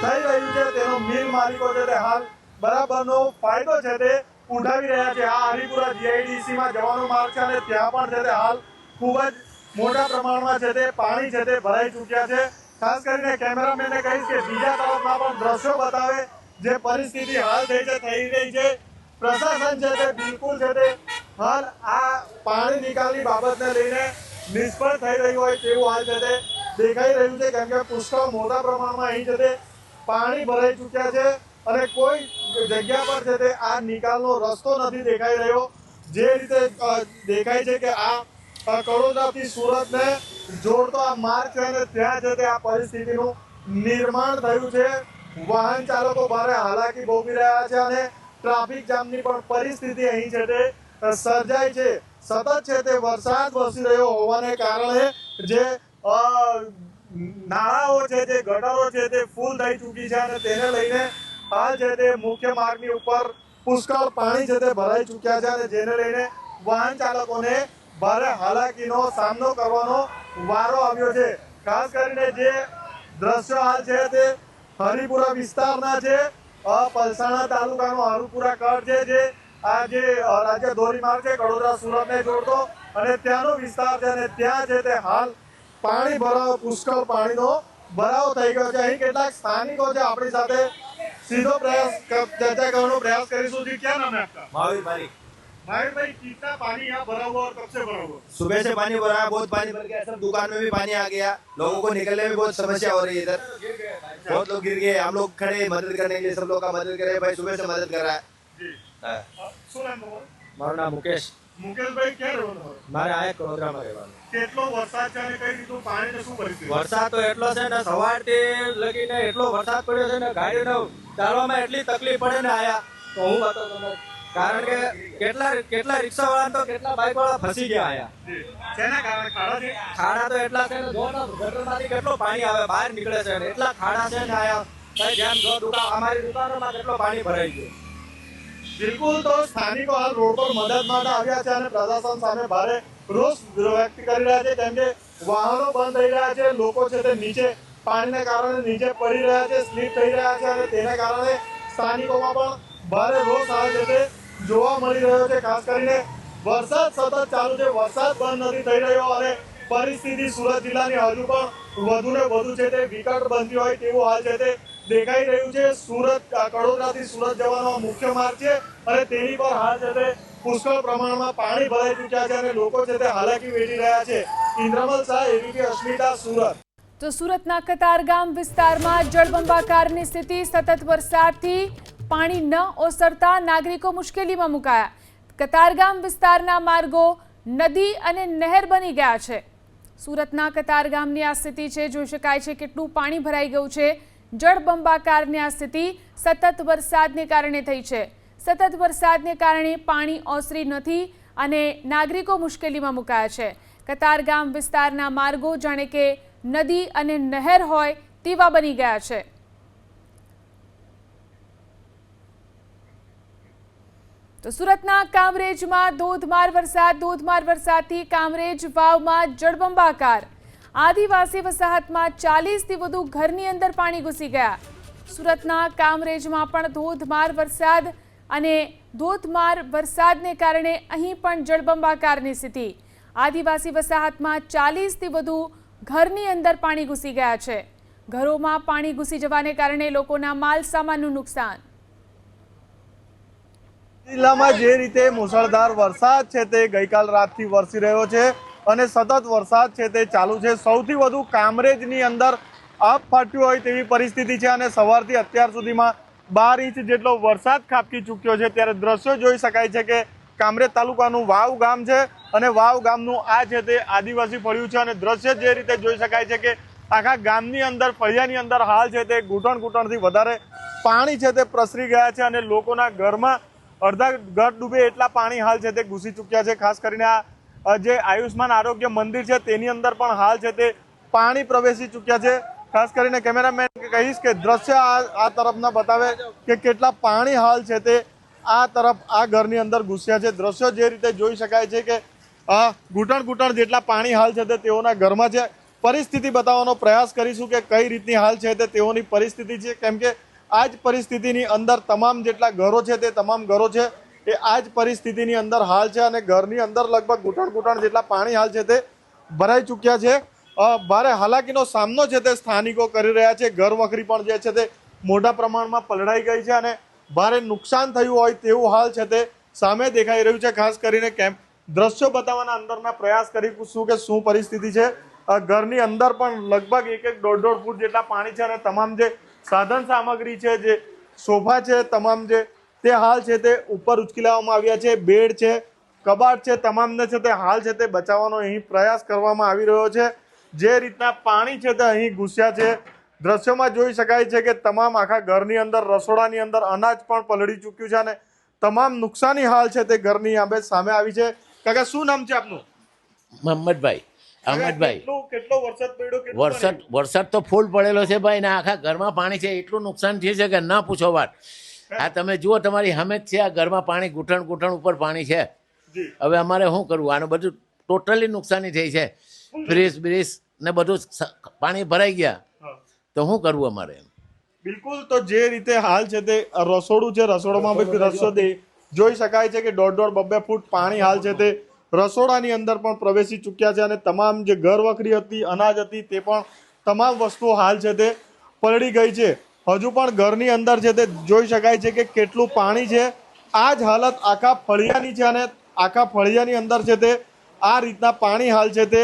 થઈ રહ્યું છે તેનો મિલ માલિકો છે તે હાલ બરાબરનો ફાયદો છે તે ઉઠાવી રહ્યા છે। આ હરિપુરા જીઆઈડીસીમાં જવાનો માર્ગ છે અને ત્યાં પણ છે તે હાલ ખૂબ જ મોટા પ્રમાણમાં છે તે પાણી છે તે ભરાઈ ચૂક્યા છે। ખાસ કરીને કેમેરામેનને કહીશ કે બીજા તરફના પણ દ્રશ્યો બતાવે જે પરિસ્થિતિ હાલ થઈ રહી છે. પ્રશાસન છે તે બિલકુલ છે તે હાલ આ પાણી નિકાલની બાબતને લઈને નિષ્ફળ થઈ રહ્યું હોય તેવું હાલ છે તે દેખાઈ રહ્યું છે, કેમ કે પુષ્કળ મોટા પ્રમાણમાં અહીં છે તે પાણી ભરાઈ ચૂક્યા છે અને કોઈ જગ્યા પર છે તે આ નિકાલનો રસ્તો નથી દેખાઈ રહ્યો. જે રીતે દેખાય છે કે આ કડોદરાથી સુરતને જોડતો આ માર્ગ છે અને ત્યાં છે તે આ પરિસ્થિતિનું નિર્માણ થયું છે. વાહન ચાલકો ભારે હાલાકી ભોગવી રહ્યા છે અને ટ્રાફિક જામની પણ પરિસ્થિતિ અહીં છે તે સર્જાય છે. સતત છે તે વરસાદ વરસી રહ્યો હોવાને કારણે જે નાળાઓ છે જે ગટરો છે તે ફૂલ થઈ ચૂકી છે અને તેને લઈને હાલ છે તે મુખ્ય માર્ગની ઉપર પુષ્કળ પાણી છે તે ભરાઈ ચૂક્યા છે અને જેને લઈને વાહન ચાલકોને ભારે હાલાકીનો સામનો કરવાનો વારો આવ્યો છે. ખાસ કરીને જે દ્રશ્યો હાલ છે તે હરિપુરા વિસ્તારના છે. પલસાણા તાલુકાનો હરિપુરા કર છે જે આ જે રાજ્ય ધોરીમાર્ગ છે કડોદરા સુરતને જોડતો અને ત્યાંનો વિસ્તાર છે અને ત્યાં છે તે હાલ પાણી ભરાવો પુષ્કળ પાણીનો ભરાવો થઈ ગયો છે. અહીં કેટલાક સ્થાનિકો છે આપણી સાથે सीधो प्रयास चर्चा करने प्रयास करीશું जी. क्या नाम है आपका? महावीर भाई. महावीर भाई, कितना पानी यहाँ भरा हुआ और कब से भरा हुआ? सुबह से पानी भरा है, बहुत पानी भर गया, सब दुकान में भी पानी आ गया, लोगों को निकलने में बहुत समस्या हो रही है. इधर बहुत लोग गिर गए, हम लोग खड़े मदद करने के लिए, सब लोग का मदद करे भाई, सुबह से मदद कर रहा है. મારું નામ મુકેશ. મુકેશભાઈ ક્યાં રહેવાનું? મારે આ કડોદરામાં રહેવાનું. કેટલો વરસાદ છે અને કઈ રીતનું પાણી ને શું પરિસ્થિતિ? વરસાદ તો એટલો છે ને, સવારથી લગીને એટલો વરસાદ પડ્યો છે ને, ગાડીને ચાલવામાં એટલી તકલીફ પડે ને આયા તો હું બતાવું તમને. કારણ કે કેટલા રિક્ષા વાળા તો કેટલા બાઇક વાળા ફસી ગયા આયા. શેના કારણે? ખાડા છે? ખાડા તો એટલા છે ને, ગટરમાંથી કેટલો પાણી આવે બહાર નીકળે છે, એટલા ખાડા છે ને આયા. કઈ ધ્યાન દો, અમારી દુકાનોમાં કેટલો પાણી ભરાઈ ગયું. બિલકુલ. તો સ્થાનિકો હાલ રોડ પર મદદ માટે આવ્યા છે અને પ્રશાસન સામે ભારે રોષ વ્યક્ત કરી રહ્યા છે, કેમ કે વાહનો બંધ થઈ રહ્યા છે, લોકો છે તે નીચે પાણીને કારણે નીચે પડી રહ્યા છે, સ્લીપ થઈ રહ્યા છે અને તેને કારણે સ્થાનિકોમાં પણ ભારે રોષ આવે છે તે જોવા મળી રહ્યો છે. ખાસ કરીને વરસાદ સતત ચાલુ છે, વરસાદ બંધ નથી થઈ રહ્યો અને પરિસ્થિતિ સુરત જિલ્લાની હજુ પણ વધુ ને વધુ છે તે વિકટ બનતી હોય તેવું હાલ છે તે દેખાઈ રહ્યું છે. સુરત કડોદરાથી સુરત જવાનો મુખ્ય માર્ગ છે અને તેની પર હાલ છે તે પુષ્કળ પ્રમાણમાં પાણી ભરાઈ ચૂક્યા છે અને લોકો છે તે હાલાકી વેઠી રહ્યા છે. ઇન્દ્રમલ શાહ, એબીપી અસ્મિતા, સુરત. તો સુરતના કતારગામ વિસ્તારમાં જળબંબાકારની સ્થિતિ. સતત વરસાદથી પાણી ન ઓસરતા નાગરિકો મુશ્કેલીમાં મુકાયા. કતારગામ વિસ્તારના માર્ગો નદી અને નહેર બની ગયા છે. સુરતના કતારગામની આ સ્થિતિ છે. જોઈ શકાય છે કેટલું પાણી ભરાઈ ગયું છે. જળબંબાકારની આ સ્થિતિ સતત વરસાદને કારણે થઈ છે. સતત વરસાદને કારણે પાણી ઓસરી નથી અને નાગરિકો મુશ્કેલીમાં મુકાયા છે. કતારગામ વિસ્તારના માર્ગો જાણે કે નદી અને નહેર હોય તેવા બની ગયા છે. તો સુરતના કામરેજમાં ધોધમાર વરસાદથી કામરેજ વાવમાં જળબંબાકાર. આદિવાસી વસાહતમાં 40થી વધુ ઘરની અંદર પાણી ઘૂસી ગયા. સુરતના કામરેજમાં પણ ધોધમાર વરસાદ અને ધોધમાર વરસાદને કારણે અહીં પણ જળબંબાકારની સ્થિતિ. આદિવાસી વસાહતમાં 40થી વધુ ઘરની અંદર પાણી ઘૂસી ગયા છે. ઘરોમાં પાણી ઘૂસી જવાને કારણે લોકોના માલ સામાનનું નુકસાન. જિલ્લામાં જે રીતે મુશળધાર વરસાદ છે તે ગઈકાલ રાતથી વરસી રહ્યો છે અને સતત વરસાદ છે તે ચાલુ છે. સૌથી વધુ કામરેજની અંદર આબ ફાટ્યું હોય તેવી પરિસ્થિતિ છે અને સવારથી અત્યાર સુધીમાં 12 ઇંચ જેટલો વરસાદ ખાબકી ચૂક્યો છે. ત્યારે દ્રશ્યો જોઈ શકાય છે કે કામરેજ તાલુકાનું વાવ ગામ છે અને વાવ ગામનું આ છે તે આદિવાસી ફળિયું છે અને દ્રશ્ય જે રીતે જોઈ શકાય છે કે આખા ગામની અંદર ફળિયાની અંદર હાલ છે તે ઘૂંટણથી વધારે પાણી છે તે પ્રસરી ગયા છે અને લોકોના ઘરમાં અડધા ઘર ડૂબે એટલા પાણી હાલ છે તે ઘૂસી ચૂક્યા છે. ખાસ કરીને આ જે આયુષ્માન આરોગ્ય મંદિર છે તેની અંદર પણ હાલ છે તે પાણી પ્રવેશી ચૂક્યા છે. ખાસ કરીને કેમેરામેન કહીશ કે દ્રશ્ય આ તરફના બતાવે કે કેટલા પાણી હાલ છે તે આ તરફ આ ઘરની અંદર ઘૂસ્યા છે. દ્રશ્યો જે રીતે જોઈ શકાય છે કે ઘૂંટણ જેટલા પાણી હાલ છે તે તેઓના ઘરમાં છે. પરિસ્થિતિ બતાવવાનો પ્રયાસ કરીશું કે કઈ રીતની હાલ છે તે તેઓની પરિસ્થિતિ છે, કેમ કે આ જ પરિસ્થિતિની અંદર તમામ જેટલા ઘરો છે તે તમામ ઘરો છે એ આ જ પરિસ્થિતિની અંદર હાલ છે અને ઘરની અંદર લગભગ ઘૂંટણ જેટલા પાણી હાલ છે તે ભરાઈ ચૂક્યા છે. ભારે હાલાકીનો સામનો છે તે સ્થાનિકો કરી રહ્યા છે. ઘર વખરી પણ જે છે તે મોટા પ્રમાણમાં પલળાઈ ગઈ છે અને ભારે નુકસાન થયું હોય તેવું હાલ છે તે સામે દેખાઈ રહ્યું છે. ખાસ કરીને દ્રશ્યો બતાવવાના અંદરના પ્રયાસ કરીશું કે શું પરિસ્થિતિ છે. ઘરની અંદર પણ લગભગ 1-1.5 ફૂટ જેટલા પાણી છે અને તમામ જે સાધન સામગ્રી છે, જે સોફા છે, તમામ જે તે હાલ છે તે ઉપર ઉચકી લેવામાં આવ્યા છે. બેડ છે, કબાટ છે, તમામને છે તે હાલ છે તે બચાવવાનો અહીં પ્રયાસ કરવામાં આવી રહ્યો છે. જે રીતના પાણી છે તે અહીં ઘૂસ્યા છે, દ્રશ્યોમાં જોઈ શકાય છે કે તમામ આખા ઘરની અંદર, રસોડાની અંદર અનાજ પણ પલળી ચૂક્યું છે અને તમામ નુકસાની હાલ છે તે ઘરની સામે આવી છે. કાકા, શું નામ છે આપનું? મોહમ્મદભાઈ. અહમદભાઈ, કેટલો વરસાદ પડ્યો? વરસાદ તો ફૂલ પડેલો છે ભાઈ, ને આખા ઘરમાં પાણી છે. એટલું નુકસાન થયું છે કે ના પૂછો વાત. આ તમે જુઓ, તમારી સામે જ છે, આ ઘરમાં પાણી ઘૂંટણ ઉપર પાણી છે. હવે અમારે શું કરવું? આનું બધું ટોટલી નુકસાની થઈ છે. ફ્રીજ બ્રીજ ને બધું પાણી ભરાઈ ગયા, તો શું કરવું અમારે? બિલકુલ. તો જે રીતે હાલ છે તે રસોડું છે, રસોડામાં દ્રશ્યો જોઈ શકાય છે કે 1.5-2 ફૂટ પાણી હાલ છે તે રસોડાની અંદર પણ પ્રવેશી ચૂક્યા છે અને તમામ જે ઘર વખરી હતી, અનાજ હતી, તે પણ તમામ વસ્તુઓ હાલ છે તે પલળી ગઈ છે. હજુ પણ ઘરની અંદર છે તે જોઈ શકાય છે કે કેટલું પાણી છે. આ જ હાલત આખા ફળિયાની છે અને આખા ફળિયાની અંદર છે તે આ રીતના પાણી હાલ છે તે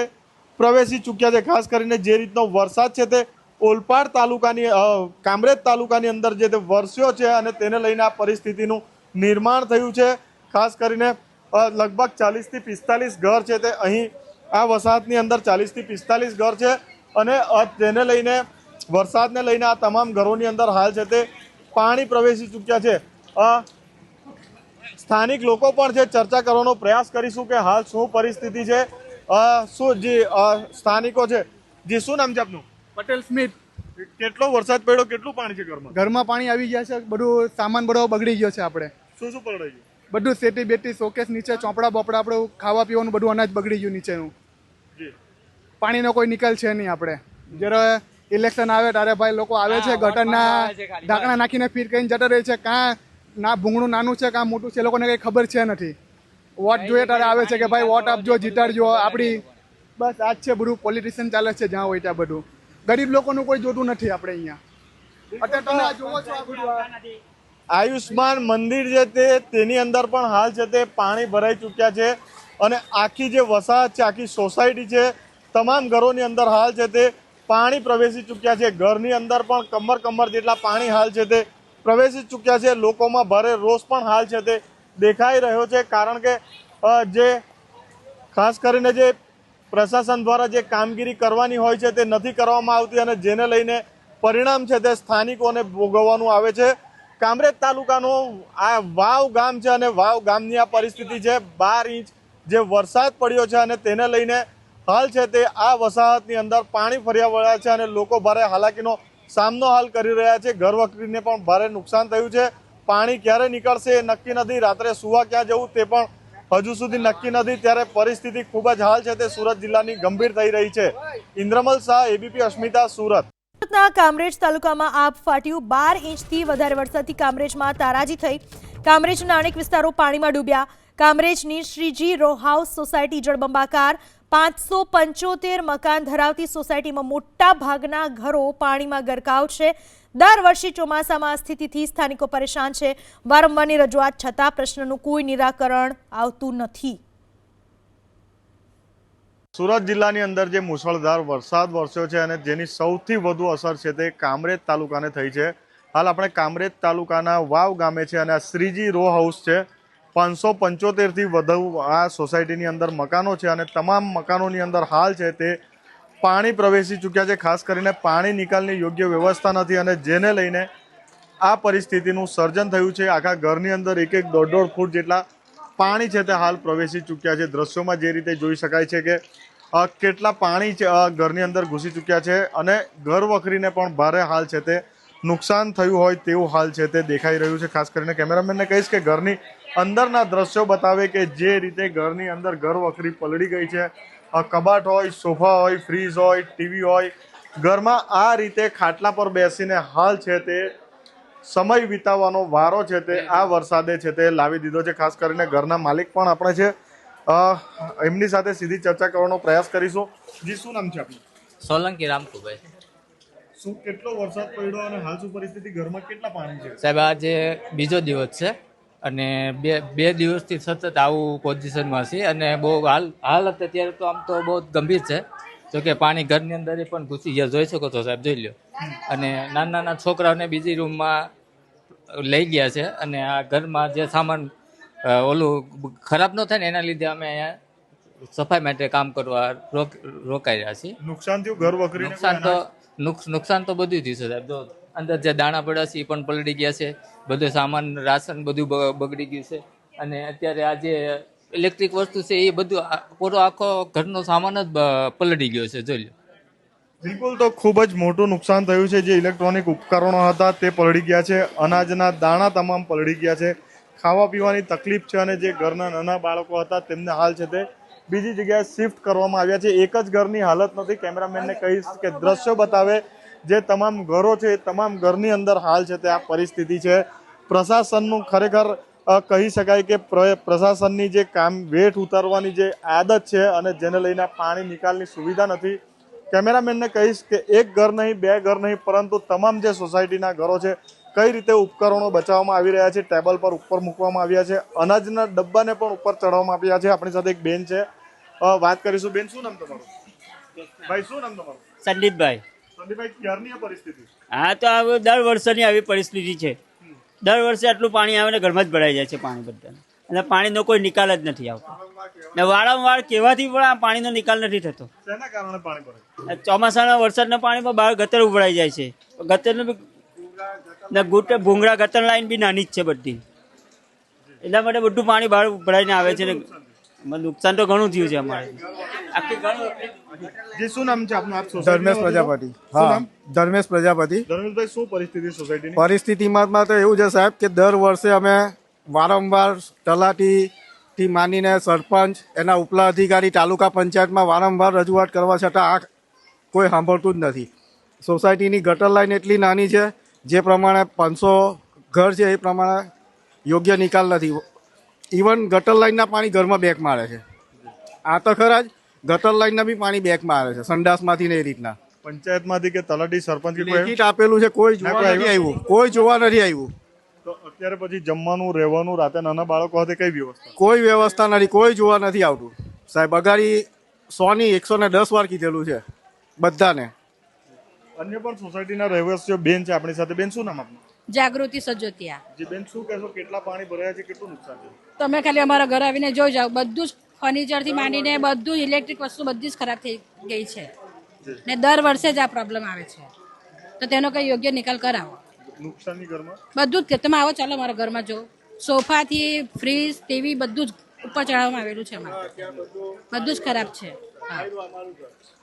પ્રવેશી ચૂક્યા છે. ખાસ કરીને જે રીતનો વરસાદ છે તે ઓલપાડ તાલુકાની, કામરેજ તાલુકાની અંદર જે તે વરસ્યો છે અને તેને લઈને આ પરિસ્થિતિનું નિર્માણ થયું છે. ખાસ કરીને લગભગ 40-45 ઘર છે તે અહીં આ વસાહતની અંદર 40-45 ઘર છે અને તેને લઈને, વરસાદને લઈને આ તમામ ઘરોની અંદર હાલ છે તે પાણી પ્રવેશી ચૂક્યા છે. સ્થાનિક લોકો પણ છે, ચર્ચા કરવાનો પ્રયાસ કરીશું કે હાલ શું પરિસ્થિતિ છે. શું જે સ્થાનિકો છે, જી શું નામ છે આપનું? પટેલ સ્મિત. કેટલો વરસાદ પડ્યો, કેટલું પાણી છે ઘરમાં? ઘરમાં પાણી આવી ગયા છે, બધું સામાન બધો બગડી ગયો છે. આપણે શું પલળાઈ ગયું? બધું સેટી બેટી, શોકેસ નીચે, ચોપડા બોપડા, આપણું ખાવા પીવાનું બધું અનાજ બગડી ગયું નીચેનું. પાણીનો કોઈ નિકાલ છે નહીં. આપણે જ્યારે ઇલેક્શન આવે ત્યારે ભાઈ લોકો આવે છે, ગટરના ઢાંકણા નાખીને ફીર કરીને જતા રહે છે. કાં ના ભૂંગળું નાનું છે, કાં મોટું છે, એ લોકોને કંઈ ખબર છે નથી. વોટ જોઈએ ત્યારે આવે છે કે ભાઈ વોટ આપજો, જીતાડજો. આપણી બસ આ જ છે, બધું પોલિટિશિયન ચાલે છે જ્યાં હોય ત્યાં. બધું ગરીબ લોકોનું કોઈ જોતું નથી આપણે અહીંયા. અત્યારે તમે આ જોવો છો, આ બધું આયુષ્માન મંદિર છે તેની અંદર પણ હાલ છે તે પાણી ભરાઈ ચૂક્યા છે અને આખી જે વસાહત છે, આખી સોસાયટી છે, તમામ ઘરોની અંદર હાલ છે તે પાણી પ્રવેશી ચૂક્યા છે. ઘરની અંદર પણ કમર જેટલા પાણી હાલ છે તે પ્રવેશી ચૂક્યા છે. લોકોમાં ભારે રોષ પણ હાલ છે તે દેખાઈ રહ્યો છે, કારણ કે જે ખાસ કરીને જે પ્રશાસન દ્વારા જે કામગીરી કરવાની હોય છે તે નથી કરવામાં આવતી અને જેને લઈને પરિણામ છે તે સ્થાનિકોને ભોગવવાનું આવે છે. કામરેજ તાલુકાનું આ વાવ ગામ છે અને વાવ ગામની આ પરિસ્થિતિ છે. 12 ઇંચ જે વરસાદ પડ્યો છે અને તેને લઈને હાલ છે તે આ વસાહતની અંદર પાણી ફર્યા વળ્યા છે અને લોકો ભારે હાલાકીનો સામનો હાલ કરી રહ્યા છે. ઘર વખરીને પણ ભારે નુકસાન થયું છે. પાણી ક્યારે નીકળશે એ નક્કી નથી. રાત્રે સુવા ક્યાં જવું તે પણ હજુ સુધી નક્કી નથી. ત્યારે પરિસ્થિતિ ખૂબ જ હાલ છે તે સુરત જિલ્લાની ગંભીર થઈ રહી છે. ઇન્દ્રમલ શાહ, એબીપી અસ્મિતા, સુરત. સુરતના કામરેજ તાલુકામાં આબ ફાટ્યું. 12 ઇંચથી વધારે વરસાદથી કામરેજમાં તારાજી થઈ. કામરેજના અનેક વિસ્તારો પાણીમાં ડૂબ્યા. કામરેજની શ્રીજી રો હાઉસ સોસાયટી જળબંબાકાર. 575 મકાન ધરાવતી સોસાયટીમાં મોટા ભાગના ઘરો પાણીમાં ગરકાવ છે. દર વર્ષે ચોમાસામાં આ સ્થિતિથી સ્થાનિકો પરેશાન છે. વારંવારની રજૂઆત છતાં પ્રશ્નનું કોઈ નિરાકરણ આવતું નથી. સુરત જિલ્લાની અંદર જે મુશળધાર વરસાદ વરસ્યો છે અને જેની સૌથી વધુ અસર છે તે કામરેજ તાલુકાને થઈ છે. હાલ આપણે કામરેજ તાલુકાના વાવ ગામે છે અને આ શ્રીજી રો હાઉસ છે. 575થી વધુ આ સોસાયટીની અંદર મકાનો છે અને તમામ મકાનોની અંદર હાલ છે તે પાણી પ્રવેશી ચૂક્યા છે. ખાસ કરીને પાણી નિકાલની યોગ્ય વ્યવસ્થા નથી અને જેને લઈને આ પરિસ્થિતિનું સર્જન થયું છે. આખા ઘરની અંદર 1-1.5 ફૂટ જેટલા પાણી છે તે હાલ પ્રવેશી ચૂક્યા છે. દ્રશ્યોમાં જે રીતે જોઈ શકાય છે કે કેટલા પાણી ઘરની અંદર ઘૂસી ચૂક્યા છે અને ઘર વખરીને પણ ભારે હાલ છે તે નુકસાન થયું હોય તેવું હાલ છે તે દેખાઈ રહ્યું છે. ખાસ કરીને કેમેરામેનને કહીશ કે ઘરની અંદરના દ્રશ્યો બતાવે કે જે રીતે ઘરની અંદર ઘર વખરી પલળી ગઈ છે. કબાટ હોય, સોફા હોય, ફ્રીજ હોય, ટીવી હોય, ઘરમાં આ રીતે ખાટલા પર બેસીને હાલ છે તે સમય વિતાવવાનો વારો છે તે આ વરસાદે છે તે લાવી દીધો છે. ખાસ કરીને ઘરના માલિક પણ આપણે છે, એમની સાથે સીધી ચર્ચા કરવાનો પ્રયાસ કરીશું. જી શું નામ છે આપનું? સોલંકી રામકુભાઈ. શું કેટલો વરસાદ પડ્યો અને હાલ શું પરિસ્થિતિ, ઘરમાં કેટલા પાણી છે? સાહેબ આજે બીજો દિવસ છે અને બે દિવસથી સતત આવું પોઝિશનમાં છે અને બહુ હાલત અત્યારે તો આમ તો બહુ ગંભીર છે. જો કે પાણી ઘરની અંદર પણ ઘૂસી ગયા, જોઈ શકો છો સાહેબ, જોઈ લો. અને નાના છોકરાઓને બીજી રૂમમાં લઈ ગયા છે અને આ ઘરમાં જે સામાન ઓલું ખરાબ ન થાય ને એના લીધે અમે અહીંયા સફાઈ માટે કામ કરવા રોકાઈ રહ્યા છીએ. નુકસાન થયું ઘર વખરી? નુકસાન તો બધું થયું છે સાહેબ. જો અંદર જે દાણા પડ્યા છે એ પણ પલળી ગયા છે, બધું સામાન રાશન બધું બગડી ગયું છે. અને અત્યારે આ જે ઇલેક્ટ્રિક વસ્તુ છે એ બધું પૂરો આખો ઘરનો સામાન જ પલળી ગયો છે, જોઈ લો. બિલકુલ, તો ખૂબ જ મોટું નુકસાન થયું છે. જે ઇલેક્ટ્રોનિક ઉપકરણો હતા તે પલળી ગયા છે, અનાજના દાણા તમામ પલળી ગયા છે, ખાવા પીવાની તકલીફ છે અને જે ઘરના નાના બાળકો હતા તેમને હાલ છે તે બીજી જગ્યાએ શિફ્ટ કરવામાં આવ્યા છે. એક જ ઘરની હાલત નથી. કેમેરામેનને કહીશ કે દ્રશ્યો બતાવે જે તમામ ઘરો છે એ તમામ ઘરની અંદર હાલ છે તે આ પરિસ્થિતિ છે. પ્રશાસનનું ખરેખર કહી શકાય કે પ્રશાસનની જે કામ વેઠ ઉતારવાની જે આદત છે અને જેને લઈને પાણી નિકાલની સુવિધા નથી. કેમેરામેનને કહીશ કે એક ઘર નહીં, બે ઘર નહીં, પરંતુ તમામ જે સોસાયટીના ઘરો છે કઈ રીતે ઉપકરણો બચાવવામાં આવી રહ્યા છે, ટેબલ પર ઉપર મૂકવામાં આવ્યા છે, અનાજના ડબ્બાને પણ ઉપર ચડાવવામાં આવ્યા છે. આપણી સાથે એક બેન છે, વાત કરીશું. બેન, શું નામ તમારું? ભાઈ, શું નામ તમારું? સંદીપભાઈ. સંદીપભાઈ, ક્યારની આ પરિસ્થિતિ? હા, તો આ દર વર્ષની આવી પરિસ્થિતિ છે. દર વર્ષે આટલું પાણી આવે ને ઘરમાં જ ભરાઈ જાય છે પાણી બધાને, અને પાણીનો કોઈ નિકાલ જ નથી આવતો. ને વારંવાર કહેવાથી પણ આ પાણીનો નિકાલ નથી થતો. શેના કારણે પાણી ભરાય? ચોમાસાના વરસાદના પાણીમાં બહાર ગટર ઉભરાઈ જાય છે. ગટરનું ભૂંગળા ગટર લાઈન બી નાની જ છે બધી, એટલા માટે બધું પાણી બહાર ઉભરાઈને આવે છે. ને નુકસાન તો ઘણું થયું છે અમારે. શું નામ છે આપનું? ધર્મેશ પ્રજાપતિ. હા, ધર્મેશ પ્રજાપતિ. ધર્મેશભાઈ, શું પરિસ્થિતિ સોસાયટીની? પરિસ્થિતિમાં તો એવું છે સાહેબ કે દર વર્ષે અમે વારંવાર તલાટીથી માંડીને સરપંચ, એના ઉપલા અધિકારી, તાલુકા પંચાયતમાં વારંવાર રજૂઆત કરવા છતાં આ કોઈ સાંભળતું જ નથી. સોસાયટીની ગટર લાઈન એટલી નાની છે, જે પ્રમાણે 500 ઘર છે એ પ્રમાણે યોગ્ય નિકાલ નથી. ઇવન ગટર લાઈનના પાણી ઘરમાં બેક મારે છે. આ તો ખરા જ, ગટર લાઈનના બી પાણી બેક મારે છે, સંડાસમાંથી ને એ રીતના. પંચાયતમાંથી કે તલાટી સરપંચ લેખિત આપેલું છે, કોઈ જોવા નથી આવ્યું, કોઈ જોવા નથી આવ્યું. તો અત્યારે પછી જમવાનું, રહેવાનું, રાતે નાના બાળકો સાથે કઈ વ્યવસ્થા? કોઈ વ્યવસ્થા નથી, કોઈ જોવા નથી આવતું સાહેબ. અગાડી 100 ની 110 વાર કીધેલું છે બધાને. અન્ય પણ સોસાયટીના રહેવાસીઓ બેન છે આપણી સાથે. બેન, શું નામ આપનું? જાગૃતિ સજોતિયા. જી બેન, શું કહેશો, કેટલા પાણી ભરાયા છે, કેટલું નુકસાન છે? તમે ખાલી અમારા ઘર આવીને જોઈ જાઓ, બધું જ ફર્નિચર થી માંડીને બધું ઇલેક્ટ્રિક વસ્તુ બધી જ ખરાબ થઈ ગઈ છે ને દર વર્ષે જ આ પ્રોબ્લેમ આવે છે. તો તેનો કઈ યોગ્ય નિકાલ કરાવો. નુકસાનની ઘરમાં બધું જ. તમે આવો, ચાલો મારા ઘરમાં જો, સોફાથી ફ્રીજ, ટીવી બધું જ ઉપર ચડાવવામાં આવેલું છે. બધું જ ખરાબ છે.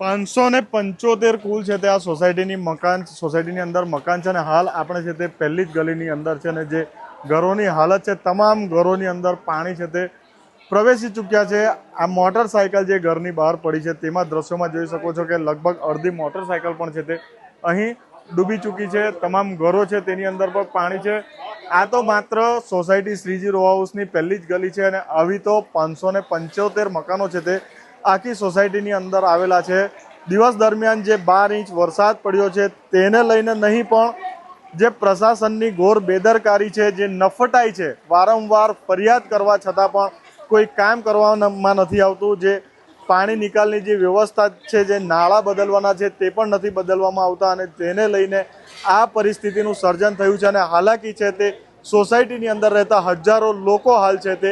575 કુલ છે તે આ સોસાયટીની અંદર મકાન છે અને હાલ આપણે છે તે પહેલી જ ગલીની અંદર છે અને જે ઘરોની હાલત છે, તમામ ઘરોની અંદર પાણી છે તે પ્રવેશી ચૂક્યા છે. આ મોટરસાયકલ જે ઘરની બહાર પડી છે તેમાં દ્રશ્યોમાં જોઈ શકો છો કે લગભગ અડધી મોટરસાયકલ પણ છે તે અહીં ડૂબી ચૂકી છે. તમામ ઘરો છે તેની અંદર પણ પાણી છે. આ તો માત્ર સોસાયટી શ્રીજી રો હાઉસની પહેલી જ ગલી છે અને આવી તો 575 મકાનો છે તે આખી સોસાયટીની અંદર આવેલા છે. દિવસ દરમિયાન જે 12 ઇંચ વરસાદ પડ્યો છે તેને લઈને નહીં, પણ જે પ્રશાસનની ઘોર બેદરકારી છે, જે નફટાઈ છે, વારંવાર ફરિયાદ કરવા છતાં પણ કોઈ કામ કરવામાં નથી આવતું. જે પાણી નિકાલની જે વ્યવસ્થા છે, જે નાળા બદલવાના છે તે પણ નથી બદલવામાં આવતા અને તેને લઈને આ પરિસ્થિતિનું સર્જન થયું છે અને હાલાકી છે તે સોસાયટીની અંદર રહેતા હજારો લોકો હાલ છે તે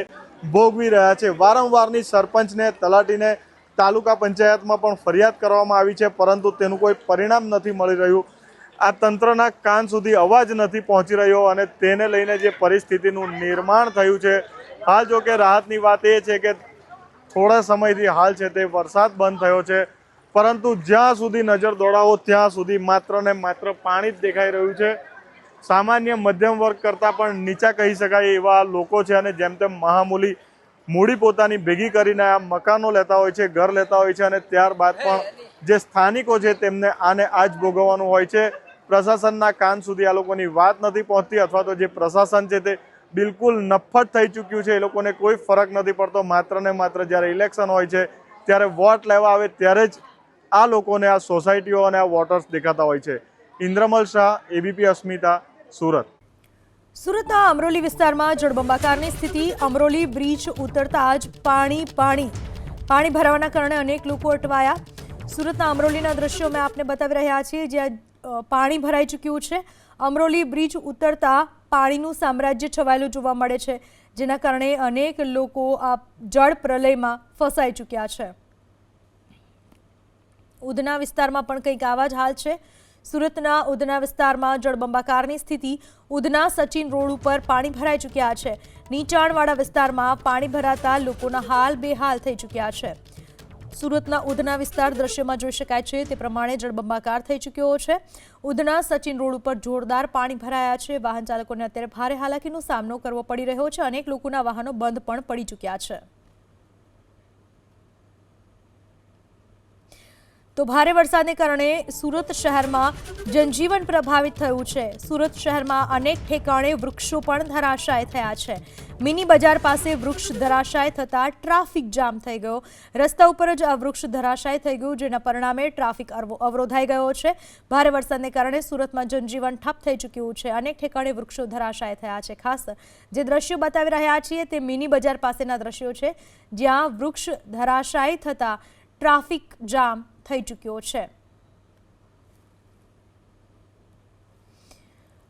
ભોગવી રહ્યા છે. વારંવારની સરપંચને, તલાટીને, તાલુકા પંચાયતમાં પણ ફરિયાદ કરવામાં આવી છે, પરંતુ તેનું કોઈ પરિણામ નથી મળી રહ્યું. આ તંત્રના કાન સુધી અવાજ નથી પહોંચી રહ્યો અને તેને લઈને જે પરિસ્થિતિનું નિર્માણ થયું છે. હાલ જો કે રાહતની વાત એ છે કે થોડા સમયથી હાલ છે તે વરસાદ બંધ થયો છે, પરંતુ જ્યાં સુધી નજર દોડાવો ત્યાં સુધી માત્ર ને માત્ર પાણી જ દેખાઈ રહ્યું છે. સામાન્ય મધ્યમ વર્ગ કરતાં પણ નીચા કહી શકાય એવા લોકો છે અને જેમ તેમ મહામૂલી મૂડી પોતાની ભેગી કરીને આ મકાનો લેતા હોય છે, ઘર લેતા હોય છે અને ત્યારબાદ પણ જે સ્થાનિકો છે તેમને આને આ જ ભોગવવાનું હોય છે. પ્રશાસનના કાન સુધી આ લોકોની વાત નથી પહોંચતી, અથવા તો જે પ્રશાસન છે તે બિલકુલ નફ્ફટ થઈ ચૂક્યું છે. એ લોકોને કોઈ ફરક નથી પડતો. માત્ર ને માત્ર જ્યારે ઇલેક્શન હોય છે, ત્યારે વોટ લેવા આવે ત્યારે જ આ લોકોને આ સોસાયટીઓ અને આ વોટર્સ દેખાતા હોય છે. ઇન્દ્રમલ શાહ, એબીપી અસ્મિતા, સુરત. સુરતના અમરોલી વિસ્તારમાં જળબંબાકારની સ્થિતિ. અમરોલી બ્રિજ ઉતરતા જ પાણી ભરાવાના કારણે અનેક લોકો અટવાયા. સુરતના અમરોલીના દ્રશ્યો મેં આપને બતાવી રહ્યા છીએ, જ્યાં પાણી ભરાઈ ચૂક્યું છે. અમરોલી બ્રિજ ઉતરતા પાણીનું સામ્રાજ્ય છવાયેલું જોવા મળે છે, જેના કારણે અનેક લોકો આ જળ પ્રલયમાં ફસાઈ ચૂક્યા છે. ઉધના વિસ્તારમાં પણ કંઈક આવા જ હાલ છે. સુરતના ઉધના વિસ્તારમાં જળબંબાકારની સ્થિતિ. ઉધના સચિન રોડ ઉપર પાણી ભરાઈ ચૂક્યા છે. નીચાણવાળા વિસ્તારમાં પાણી ભરાતા લોકોના હાલ બેહાલ થઈ ચૂક્યા છે. સુરતના ઉધના વિસ્તાર દ્રશ્યમાં જોઈ શકાય છે તે પ્રમાણે જળબંબાકાર થઈ ચૂક્યો છે. ઉધના સચિન રોડ ઉપર જોરદાર પાણી ભરાયા છે. વાહન ચાલકોને અત્યારે ભારે હાલાકીનો સામનો કરવો પડી રહ્યો છે. અનેક લોકોના વાહનો બંધ પણ પડી ચૂક્યા છે. તો ભારે વરસાદને કારણે સુરત શહેરમાં જનજીવન પ્રભાવિત થયું છે. સુરત શહેરમાં અનેક ઠેકાણે વૃક્ષો પણ ધરાશાય થયા છે. મિની બજાર પાસે વૃક્ષ ધરાશાય થતાં ટ્રાફિક જામ થઈ ગયો. રસ્તા ઉપર જ આ વૃક્ષ ધરાશાય થઈ ગયું, જેના પરિણામે ટ્રાફિક અવરોધાઈ ગયો છે. ભારે વરસાદને કારણે સુરતમાં જનજીવન ઠપ થઈ ચૂક્યું છે. અનેક ઠેકાણે વૃક્ષો ધરાશાય થયા છે. ખાસ જે દ્રશ્યો બતાવી રહ્યા છીએ તે મિની બજાર પાસેના દ્રશ્યો છે, જ્યાં વૃક્ષ ધરાશાય થતાં ટ્રાફિક જામ થઈ ચૂક્યો છે.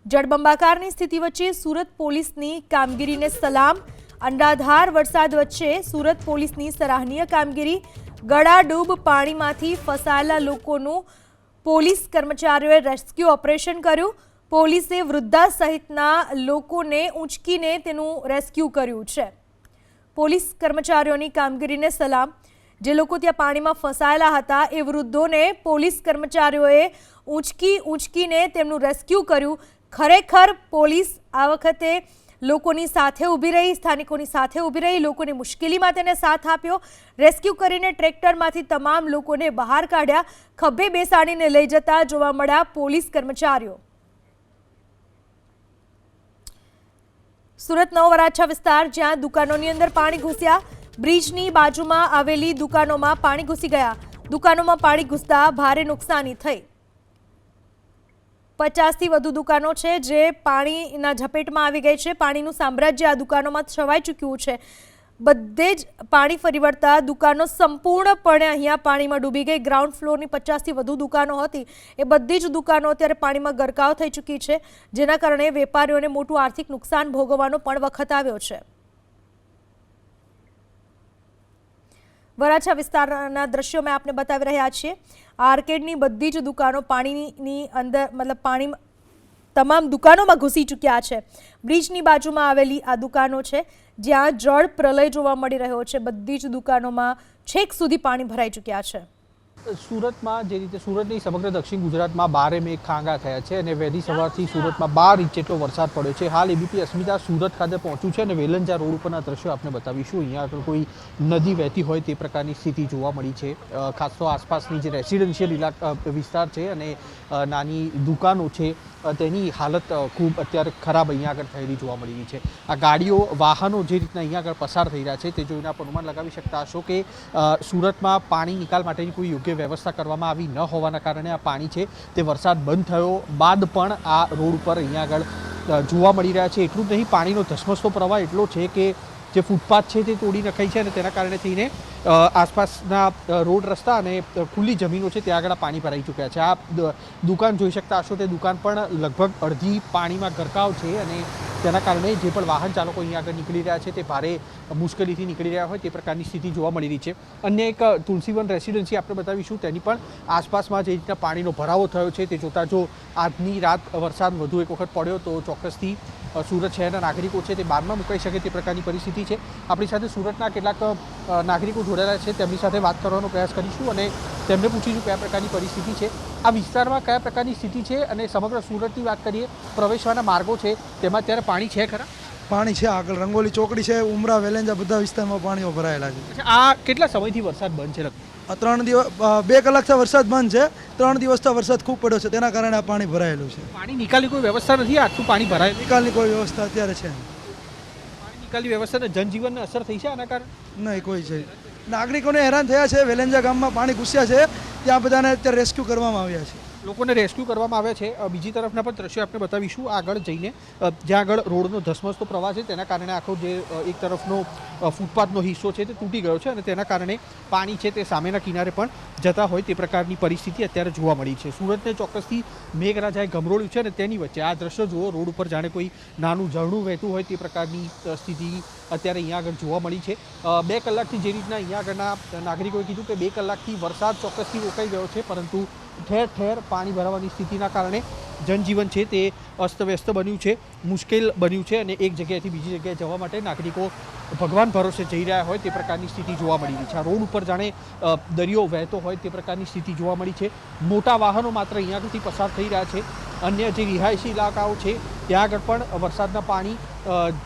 જળબંબાકારની સ્થિતિ વચ્ચે સુરત પોલીસની કામગીરીને સલામ. અનરાધાર વરસાદ વચ્ચે સુરત પોલીસની સરાહનીય કામગીરી. ગળાડૂબ પાણીમાંથી ફસાયેલા લોકોનું પોલીસ કર્મચારીઓએ રેસ્ક્યુ ઓપરેશન કર્યું. પોલીસે વૃદ્ધા સહિતના લોકોને ઊંચકીને તેનું રેસ્ક્યુ કર્યું છે. પોલીસ કર્મચારીઓની કામગીરીને સલામ. જે લોકો ત્યાં પાણીમાં ફસાયેલા હતા એ વૃદ્ધોને પોલીસ કર્મચારીઓએ ઊંચકીને તેમનું રેસ્ક્યુ કર્યું. ખરેખર પોલીસ આ વખતે લોકોની સાથે ઊભી રહી, સ્થાનિકોની સાથે ઊભી રહી, લોકોની મુશ્કેલીમાં તેને સાથ આપ્યો. રેસ્ક્યુ કરીને ટ્રેક્ટરમાંથી તમામ લોકોને બહાર કાઢ્યા. ખભે બેસાડીને લઈ જતા જોવા મળ્યા પોલીસ કર્મચારીઓ. સુરત નવો વરાછા વિસ્તાર, જ્યાં દુકાનોની અંદર પાણી ઘૂસ્યા. બ્રિજની બાજુમાં આવેલી દુકાનોમાં પાણી ઘૂસી ગયા. દુકાનોમાં પાણી ઘૂસતા ભારે નુકસાની થઈ. 50થી વધુ દુકાનો છે જે પાણીના ઝપેટમાં આવી ગઈ છે. પાણીનું સામ્રાજ્ય આ દુકાનોમાં છવાઈ ચૂક્યું છે. બધે જ પાણી ફરી વળતા દુકાનો સંપૂર્ણપણે અહીંયા પાણીમાં ડૂબી ગઈ. ગ્રાઉન્ડ ફ્લોરની 50થી વધુ દુકાનો હતી એ બધી જ દુકાનો અત્યારે પાણીમાં ગરકાવ થઈ ચૂકી છે, જેના કારણે વેપારીઓને મોટું આર્થિક નુકસાન ભોગવવાનો પણ વખત આવ્યો છે. વરાછા વિસ્તારના દ્રશ્યો મેં આપને બતાવી રહ્યા છીએ. આર્કેડની બધી જ દુકાનો પાણીની અંદર પાણી તમામ દુકાનોમાં ઘૂસી ચૂક્યા છે. બ્રિજની બાજુમાં આવેલી આ દુકાનો છે, જ્યાં જળ પ્રલય જોવા મળી રહ્યો છે. બધી જ દુકાનોમાં છેક સુધી પાણી ભરાઈ ચૂક્યા છે. સુરતમાં જે રીતે સુરતની સમગ્ર દક્ષિણ ગુજરાતમાં 12 મે ખાંગા થયા છે અને વહેલી સવારથી સુરતમાં 12 ઇંચ જેટલો વરસાદ પડ્યો છે. હાલ એબીપી અસ્મિતા સુરત ખાતે પહોંચ્યું છે અને વેલંજા રોડ ઉપરના દ્રશ્યો આપને બતાવીશું. અહીંયા આગળ કોઈ નદી વહેતી હોય તે પ્રકારની સ્થિતિ જોવા મળી છે. ખાસ તો આસપાસની જે રેસિડેન્શિયલ વિસ્તાર છે અને નાની દુકાનો છે તેની હાલત ખૂબ અત્યારે ખરાબ અહીંયા આગળ થયેલી જોવા મળી રહી છે. આ ગાડીઓ વાહનો જે રીતના અહીંયા આગળ પસાર થઈ રહ્યા છે તે જોઈને આપ અનુમાન લગાવી શકતા હશો કે સુરતમાં પાણી નિકાલ માટેની કોઈ યોગ્ય વ્યવસ્થા કરવામાં આવી ન હોવાના કારણે આ પાણી છે તે વરસાદ બંધ થયો બાદ પણ આ રોડ ઉપર અહીંયા આગળ જોવા મળી રહ્યા છે. એટલું જ નહીં, પાણીનો ધસમસતો પ્રવાહ એટલો છે કે જે ફૂટપાથ છે તે તોડી નખાઈ છે અને તેના કારણે થઈને આસપાસના રોડ રસ્તા અને ખુલ્લી જમીનો છે ત્યાં આગળ પાણી ભરાઈ ચૂક્યા છે. આ દુકાન જોઈ શકતા હશો તે દુકાન પણ લગભગ અડધી પાણીમાં ગરકાવ છે અને તેના કારણે જે પણ વાહન ચાલકો અહીંયા આગળ નીકળી રહ્યા છે તે ભારે મુશ્કેલીથી નીકળી રહ્યા હોય તે પ્રકારની સ્થિતિ જોવા મળી રહી છે. અન્ય એક તુલસીવન રેસિડેન્સી આપણે બતાવીશું. તેની પણ આસપાસમાં જે રીતના પાણીનો ભરાવો થયો છે તે જોતાં જો આજની રાત વરસાદ વધુ એક વખત પડ્યો તો ચોક્કસથી સુરત શહેરના નાગરિકો છે તે બારમાં મુકાઈ શકે તે પ્રકારની પરિસ્થિતિ છે. આપણી સાથે સુરતના કેટલાક નાગરિકો જોડાયેલા છે, તેમની સાથે વાત કરવાનો પ્રયાસ કરીશું અને તેમને પૂછીશું કયા પ્રકારની પરિસ્થિતિ છે, આ વિસ્તારમાં કયા પ્રકારની સ્થિતિ છે અને સમગ્ર સુરતની વાત કરીએ પ્રવેશવાના માર્ગો છે તેમાં અત્યારે પાણી છે ખરા? પાણી છે. આગળ રંગોલી ચોકડી છે, ઉમરા, વેલેંજા બધા વિસ્તારમાં પાણીઓ ભરાયેલા છે. આ કેટલા સમયથી વરસાદ બંધ છે? 3 દિવસ 2 કલાકથી વરસાદ બંધ છે. 3 દિવસથી વરસાદ ખૂબ પડ્યો છે, તેના કારણે આ પાણી ભરાયેલું છે. પાણી નિકાલની કોઈ વ્યવસ્થા નથી? આટલું પાણી ભરાય? નિકાલની કોઈ વ્યવસ્થા અત્યારે છે. તાત્કાલિક વ્યવસ્થાને જનજીવનને અસર થઈ છે આના કારણે? નહીં કોઈ છે. નાગરિકોને હેરાન થયા છે. વેલેન્જા ગામમાં પાણી ઘૂસ્યા છે, ત્યાં બધાને અત્યારે રેસ્ક્યુ કરવામાં આવ્યા છે. લોકોને રેસ્ક્યુ કરવામાં આવ્યા છે. બીજી તરફના પણ દ્રશ્યો આપણે બતાવીશું આગળ જઈને, જ્યાં આગળ રોડનો ધસમસતો પ્રવાહ છે તેના કારણે આખો જે એક તરફનો ફૂટપાથનો હિસ્સો છે તે તૂટી ગયો છે અને તેના કારણે પાણી છે તે સામેના કિનારે પણ જતા હોય તે પ્રકારની પરિસ્થિતિ અત્યારે જોવા મળી છે. સુરતને ચોક્કસથી મેઘરાજાએ ગમરોળ્યું છે અને તેની વચ્ચે આ દ્રશ્યો જુઓ, રોડ ઉપર જાણે કોઈ નાનું ઝરણું વહેતું હોય તે પ્રકારની સ્થિતિ અત્યારે અહીંયા આગળ જોવા મળી છે. 2 કલાકથી જે રીતના અહીંયા આગળના નાગરિકોએ કીધું કે 2 કલાકથી વરસાદ ચોક્કસથી રોકાઈ ગયો છે, પરંતુ ઠેર ઠેર પાણી ભરાવાની સ્થિતિના કારણે જનજીવન છે તે અસ્તવ્યસ્ત બન્યું છે, મુશ્કેલ બન્યું છે અને એક જગ્યાએથી બીજી જગ્યાએ જવા માટે નાગરિકો ભગવાન ભરોસે જઈ રહ્યા હોય તે પ્રકારની સ્થિતિ જોવા મળી રહી છે. આ રોડ ઉપર જાણે દરિયો વહેતો હોય તે પ્રકારની સ્થિતિ જોવા મળી છે. મોટા વાહનો માત્ર અહીંયા આગળથી પસાર થઈ રહ્યા છે. અન્ય જે રિહાયશી ઇલાકાઓ છે ત્યાં આગળ પણ વરસાદના પાણી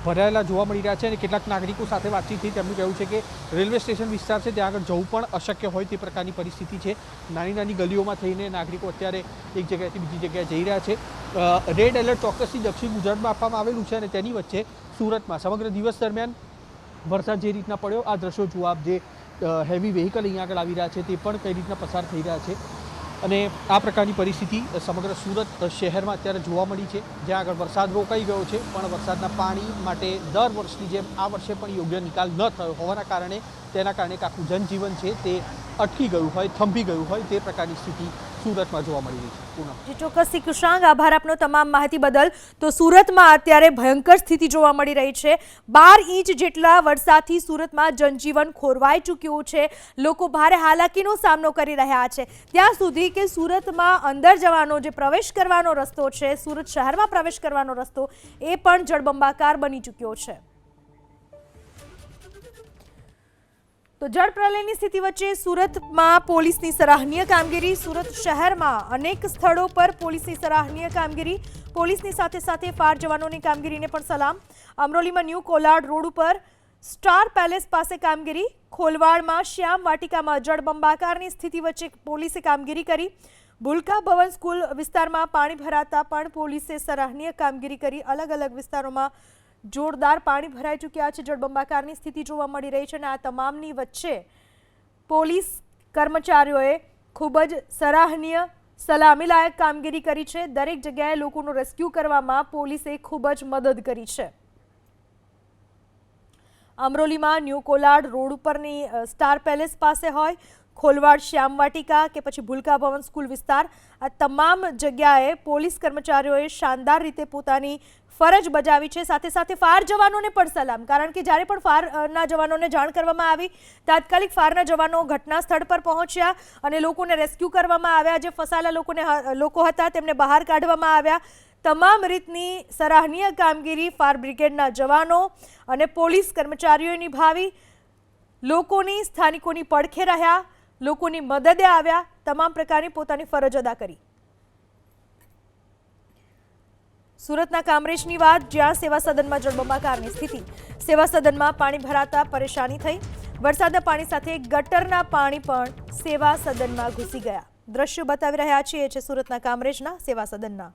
ભરાયેલા જોવા મળી રહ્યા છે અને કેટલાક નાગરિકો સાથે વાતચીત થઈ તેમનું કહેવું છે કે રેલવે સ્ટેશન વિસ્તાર છે ત્યાં આગળ જવું પણ અશક્ય હોય તે પ્રકારની પરિસ્થિતિ છે. નાની નાની ગલીઓમાં થઈને નાગરિકો અત્યારે એક જગ્યાએથી બીજી જગ્યાએ જઈ રહ્યા છે. રેડ એલર્ટ ચોક્કસથી દક્ષિણ ગુજરાતમાં આપવામાં આવેલું છે અને તેની વચ્ચે સુરતમાં સમગ્ર દિવસ દરમિયાન વરસાદ જે રીતના પડ્યો, આ દ્રશ્યો જુઓ આપ, જે હેવી વ્હીકલ અહીંયા આગળ આવી રહ્યા છે તે પણ કઈ રીતના પસાર થઈ રહ્યા છે અને આ પ્રકારની પરિસ્થિતિ સમગ્ર સુરત શહેરમાં અત્યારે જોવા મળી છે, જ્યાં આગળ વરસાદ રોકાઈ ગયો છે પણ વરસાદના પાણી માટે દર વર્ષની જેમ આ વર્ષે પણ યોગ્ય નિકાલ ન થયો હોવાના કારણે તેના કારણે આખું જનજીવન છે તે અટકી ગયું હોય, થંભી ગયું હોય તે પ્રકારની સ્થિતિ સુરતમાં જોવા મળી રહી છે. જી ચોક્કસથી કૃષાંગ, આભાર આપનો તમામ માહિતી બદલ. તો સુરતમાં અત્યારે ભયંકર સ્થિતિ જોવા મળી રહી છે. 12 ઇંચ જેટલા વરસાદથી સુરતમાં જનજીવન ખોરવાઈ ચૂક્યું છે. લોકો ભારે હાલાકીનો સામનો કરી રહ્યા છે. ત્યાં સુધી કે સુરતમાં અંદર જવાનો જે પ્રવેશ કરવાનો રસ્તો છે, સુરત શહેરમાં પ્રવેશ કરવાનો રસ્તો, એ પણ જળબંબાકાર બની ચૂક્યો છે. તો જળ પ્રલયની સ્થિતિ વચ્ચે સુરતમાં પોલીસની સરાહનીય કામગીરી. સુરત શહેરમાં અનેક સ્થળો પર પોલીસની સરાહનીય કામગીરી. પોલીસની સાથે સાથે ફાયર જવાનોની કામગીરીને પણ સલામ. અમરોલીમાં ન્યૂ કોલાડ રોડ ઉપર સ્ટાર પેલેસ પાસે કામગીરી. ખોલવાડમાં શ્યામ વાટિકામાં જળબંબાકારની સ્થિતિ વચ્ચે પોલીસે કામગીરી કરી. ભૂલકા ભવન સ્કૂલ વિસ્તારમાં પાણી ભરાતા પણ પોલીસે સરાહનીય કામગીરી કરી. અલગ અલગ વિસ્તારોમાં જોરદાર પાણી ભરાઈ ચૂક્યા છે. જળબંબાકારની સ્થિતિ જોવા મળી રહી છે અને આ તમામની વચ્ચે પોલીસ કર્મચારીઓએ ખૂબ જ સરાહનીય, સલામીલાયક કામગીરી કરી છે. દરેક જગ્યાએ લોકોનું રેસ્ક્યુ કરવામાં પોલીસે ખૂબ જ મદદ કરી છે. અમરોલીમાં ન્યૂ કોલાડ રોડ ઉપરની સ્ટાર પેલેસ પાસે હોય, ખોલવાડ શ્યામ વાટિકા કે પછી ભૂલકા ભવન સ્કૂલ વિસ્તાર, આ તમામ જગ્યાએ પોલીસ કર્મચારીઓએ શાનદાર રીતે પોતાની ફરજ બજાવી છે. સાથે સાથે ફાયર જવાનોને પણ સલામ, કારણ કે જ્યારે પણ ફાયરના જવાનોને જાણ કરવામાં આવી, તાત્કાલિક ફાયરના જવાનો ઘટના સ્થળ પર પહોંચ્યા અને લોકોને રેસ્ક્યુ કરવામાં આવ્યા. જે ફસાયેલા લોકો હતા તેમને બહાર કાઢવામાં આવ્યા. તમામ રીતની સરાહનીય કામગીરી ફાયર બ્રિગેડના જવાનો અને પોલીસ કર્મચારીઓએ નિભાવી. લોકોની, સ્થાનિકોની પડખે રહ્યા, લોકોની મદદે આવ્યા, તમામ પ્રકારની પોતાની ફરજ અદા કરી. સુરતના કામરેજની વાત, જ્યાં સેવા સદનમાં જળબંબાકારની સ્થિતિ. સેવા સદનમાં પાણી ભરાતા પરેશાની થઈ. વરસાદના પાણી સાથે ગટરના પાણી પણ સેવા સદનમાં ઘૂસી ગયા. દ્રશ્યો બતાવી રહ્યા છીએ છે સુરતના કામરેજના સેવા સદનના.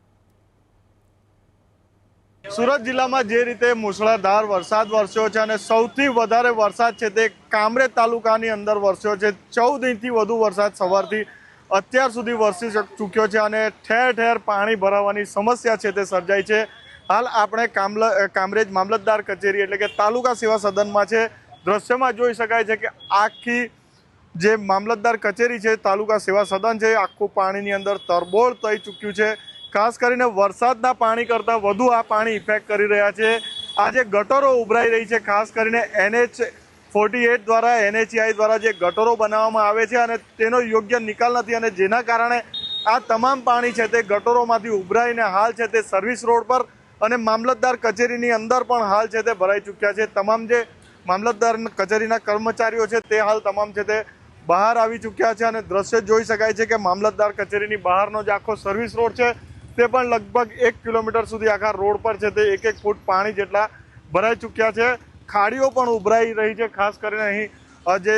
સુરત જિલ્લામાં જે રીતે મુશળધાર વરસાદ વરસ્યો છે અને સૌથી વધારે વરસાદ છે તે કામરેજ તાલુકાની અંદર વરસ્યો છે. 14 ઇંચથી વધુ વરસાદ સવારથી અત્યાર સુધી વરસી ચૂક્યો છે અને ઠેર ઠેર પાણી ભરાવાની સમસ્યા છે તે સર્જાઈ છે. હાલ આપણે કામરેજ મામલતદાર કચેરી એટલે કે તાલુકા સેવા સદનમાં છે. દ્રશ્યમાં જોઈ શકાય છે કે આખી જે મામલતદાર કચેરી છે, તાલુકા સેવા સદન છે, આખું પાણીની અંદર તરબોળ થઈ ચૂક્યું છે. ખાસ કરીને વરસાદના પાણી કરતાં વધુ આ પાણી ઇફેક્ટ કરી રહ્યા છે. આ જે ગટરો ઉભરાઈ રહી છે, ખાસ કરીને NH48 દ્વારા, NHEI દ્વારા જે ગટરો બનાવવામાં આવે છે અને તેનો યોગ્ય નિકાલ નથી અને જેના કારણે આ તમામ પાણી છે તે ગટરોમાંથી ઉભરાઈને હાલ છે તે સર્વિસ રોડ પર અને મામલતદાર કચેરીની અંદર પણ હાલ છે તે ભરાઈ ચૂક્યા છે. તમામ જે મામલતદાર કચેરીના કર્મચારીઓ છે તે હાલ તમામ છે તે બહાર આવી ચૂક્યા છે અને દ્રશ્ય જોઈ શકાય છે કે મામલતદાર કચેરીની બહારનો જે આખો સર્વિસ રોડ છે તે પણ લગભગ 1 કિલોમીટર સુધી આખા રોડ પર છે તે 1-1 ફૂટ પાણી જેટલા ભરાઈ ચૂક્યા છે. ખાડીઓ પણ ઉભરાઈ રહી છે. ખાસ કરીને અહીં જે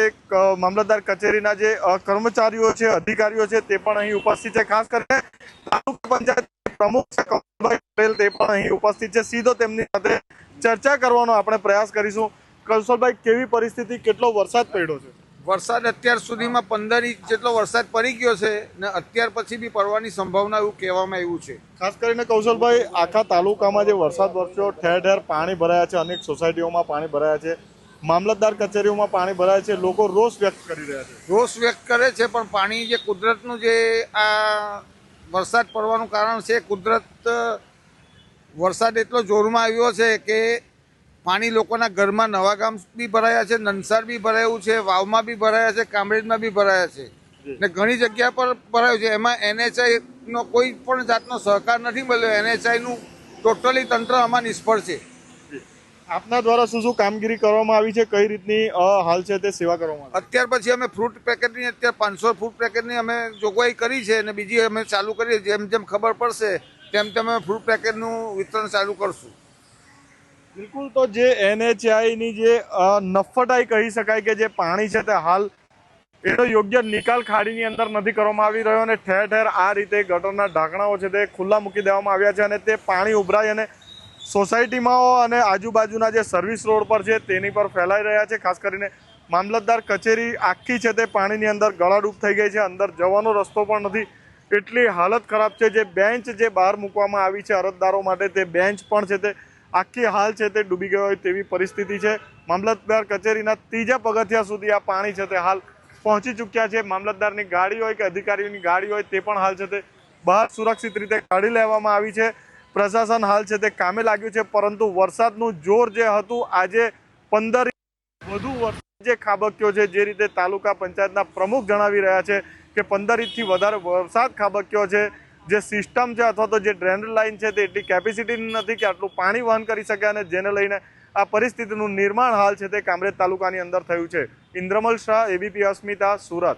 મામલતદાર કચેરીના જે કર્મચારીઓ છે, અધિકારીઓ છે તે પણ અહીં ઉપસ્થિત છે. ખાસ કરીને તાલુકા પંચાયત પ્રમુખ છે કમલભાઈ પટેલ, તે પણ અહીં ઉપસ્થિત છે. સીધો તેમની સાથે ચર્ચા કરવાનો આપણે પ્રયાસ કરીશું. કૌશલભાઈ, કેવી પરિસ્થિતિ, કેટલો વરસાદ પડ્યો છે? વરસાદ અત્યાર સુધીમાં 15 ઇંચ જેટલો વરસાદ પડી ગયો છે ને અત્યાર પછી બી પડવાની સંભાવના એવું કહેવામાં આવ્યું છે. ખાસ કરીને કૌશલભાઈ, આખા તાલુકામાં જે વરસાદ વરસ્યો, ઠેર ઠેર પાણી ભરાયા છે, અનેક સોસાયટીઓમાં પાણી ભરાયા છે, મામલતદાર કચેરીઓમાં પાણી ભરાયા છે, લોકો રોષ વ્યક્ત કરી રહ્યા છે. રોષ વ્યક્ત કરે છે, પણ પાણી જે કુદરતનું જે આ વરસાદ પડવાનું કારણ છે, કુદરત વરસાદ એટલો જોરમાં આવ્યો છે કે પાણી લોકોના ઘરમાં નવાગામ બી ભરાયા છે, નનસાર બી ભરાયું છે, વાવમાં બી ભરાયા છે, કામરેજમાં બી ભરાયા છે ને ઘણી જગ્યા પર ભરાયું છે. એમાં NHI નો કોઈ પણ જાતનો સહકાર નથી મળ્યો. NHI નું ટોટલી તંત્ર આમાં નિષ્ફળ છે. આપના દ્વારા શું શું કામગીરી કરવામાં આવી છે, કઈ રીતની હાલ છે તે સેવા કરવામાં આવી? અત્યાર પછી અમે ફ્રૂટ પેકેટની અત્યારે 500 ફ્રૂટ પેકેટની અમે જોગવાઈ કરી છે અને બીજી અમે ચાલુ કરી. જેમ જેમ ખબર પડશે તેમ તેમ અમે ફ્રૂટ પેકેટનું વિતરણ ચાલુ કરશું. બિલકુલ. તો જે NHI ની જે નફટાઈ કહી શકાય કે જે પાણી છે તે હાલ એનો યોગ્ય નિકાલ ખાડીની અંદર નથી કરવામાં આવી રહ્યો અને ઠેર ઠેર આ રીતે ગટરના ઢાંકણાઓ છે તે ખુલ્લા મૂકી દેવામાં આવ્યા છે અને તે પાણી ઉભરાય અને સોસાયટીમાં અને આજુબાજુના જે સર્વિસ રોડ પર છે તેની પર ફેલાઈ રહ્યા છે. ખાસ કરીને મામલતદાર કચેરી આખી છે તે પાણીની અંદર ગળાડૂબ થઈ ગઈ છે, અંદર જવાનો રસ્તો પણ નથી, એટલી હાલત ખરાબ છે. જે બેન્ચ જે બહાર મૂકવામાં આવી છે અરજદારો માટે, તે બેન્ચ પણ છે તે આખી હાલ છે તે ડૂબી ગયો હોય તેવી પરિસ્થિતિ છે. મામલતદાર કચેરીના 3જા પગથિયા સુધી આ પાણી છે તે હાલ પહોંચી ચૂક્યા છે. મામલતદારની ગાડી હોય કે અધિકારીઓની ગાડી હોય તે પણ હાલ છે તે બહાર સુરક્ષિત રીતે કાઢી લેવામાં આવી છે. પ્રશાસન હાલ છે તે કામે લાગ્યું છે, પરંતુ વરસાદનું જોર જે હતું, આજે 15 ઇંચ વધુ વરસાદ જે ખાબક્યો છે, જે રીતે તાલુકા પંચાયતના પ્રમુખ જણાવી રહ્યા છે કે 15 ઇંચથી વધારે વરસાદ ખાબક્યો છે. જે સિસ્ટમ છે અથવા તો જે ડ્રેનેજ લાઇન છે તે એટલી કેપેસિટી નથી કે આટલું પાણી વહન કરી શકે અને જેને લઈને આ પરિસ્થિતિનું નિર્માણ હાલ છે તે કામરેજ તાલુકાની અંદર થયું છે. ઇન્દ્રમલ શાહ, ABP અસ્મિતા, સુરત.